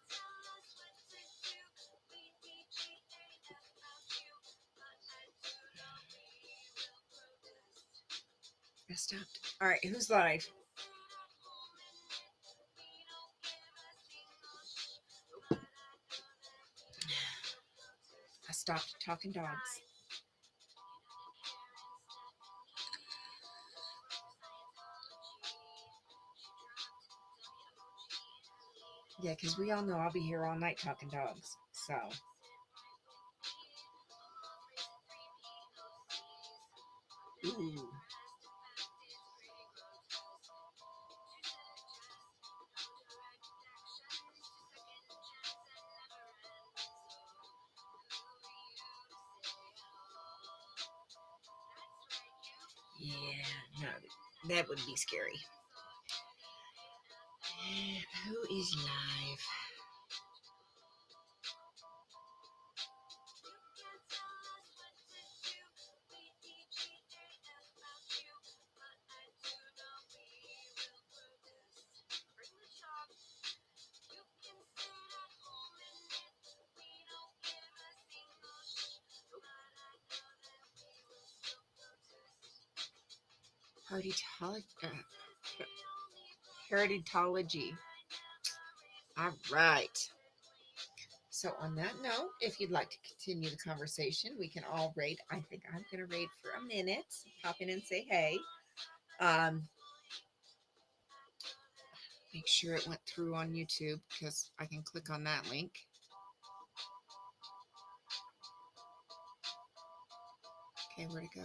A: I stopped. All right, who's live? I stopped talking dogs. Yeah, because we all know I'll be here all night talking dogs. So, ooh. Yeah, no, that would be scary. Who is live? Hereditology. All right. So, on that note, if you'd like to continue the conversation, we can all rate. I think I'm going to rate for a minute. Pop in and say hey. Um, make sure it went through on YouTube because I can click on that link. Okay, where'd it go?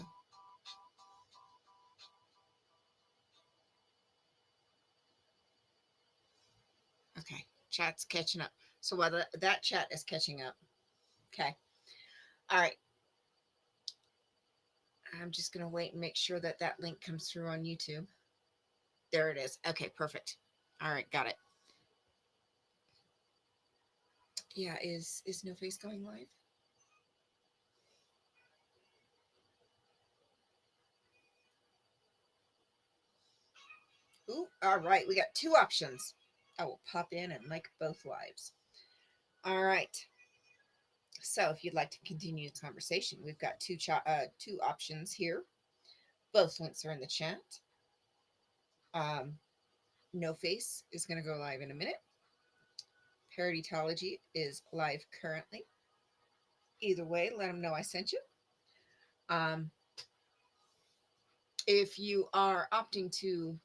A: Okay, chat's catching up. So while that chat is catching up, okay. All right. I'm just going to wait and make sure that that link comes through on YouTube. There it is. Okay, perfect. All right, got it. Yeah, is No Face going live? Ooh, all right. We got two options. I will pop in and like both lives. All right. So if you'd like to continue the conversation, we've got two options here. Both links are in the chat. Um, No Face is going to go live in a minute. Paraditology is live currently. Either way, let them know I sent you. Um, if you are opting to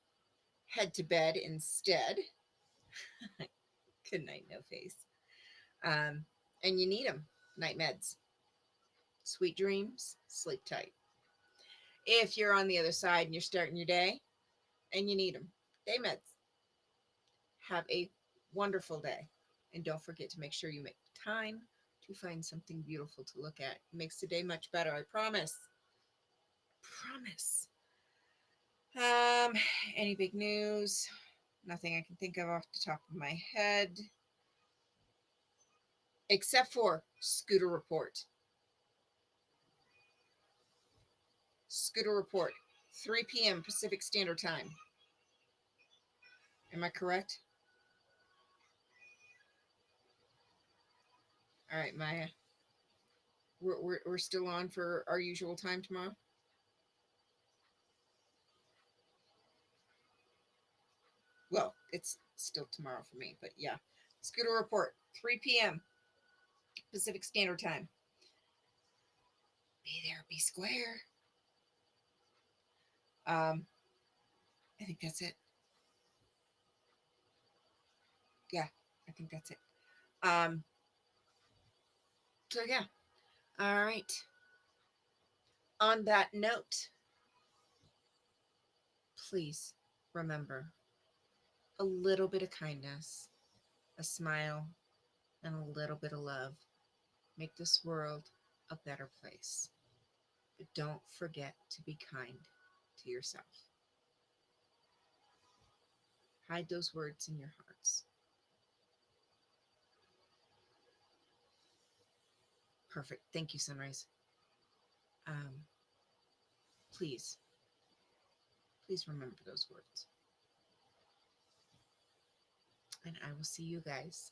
A: head to bed instead, good night, No Face. Um, and you need them, night meds. Sweet dreams, sleep tight. If you're on the other side and you're starting your day and you need them, day meds. Have a wonderful day. And don't forget to make sure you make time to find something beautiful to look at. It makes the day much better, I promise. Promise. Um, any big news? Nothing I can think of off the top of my head. Except for Scooter Report. Scooter Report, 3 p.m. Pacific Standard Time. Am I correct? All right, Maya. We're still on for our usual time tomorrow. Well, it's still tomorrow for me, but yeah. Scooter Report, 3 p.m. Pacific Standard Time. Be there, be square. I think that's it. Yeah, I think that's it. Um, so yeah. All right. On that note, please remember a little bit of kindness, a smile, and a little bit of love make this world a better place. But don't forget to be kind to yourself. Hide those words in your hearts. Perfect. Thank you, Sunrise. Um, please, please remember those words. And I will see you guys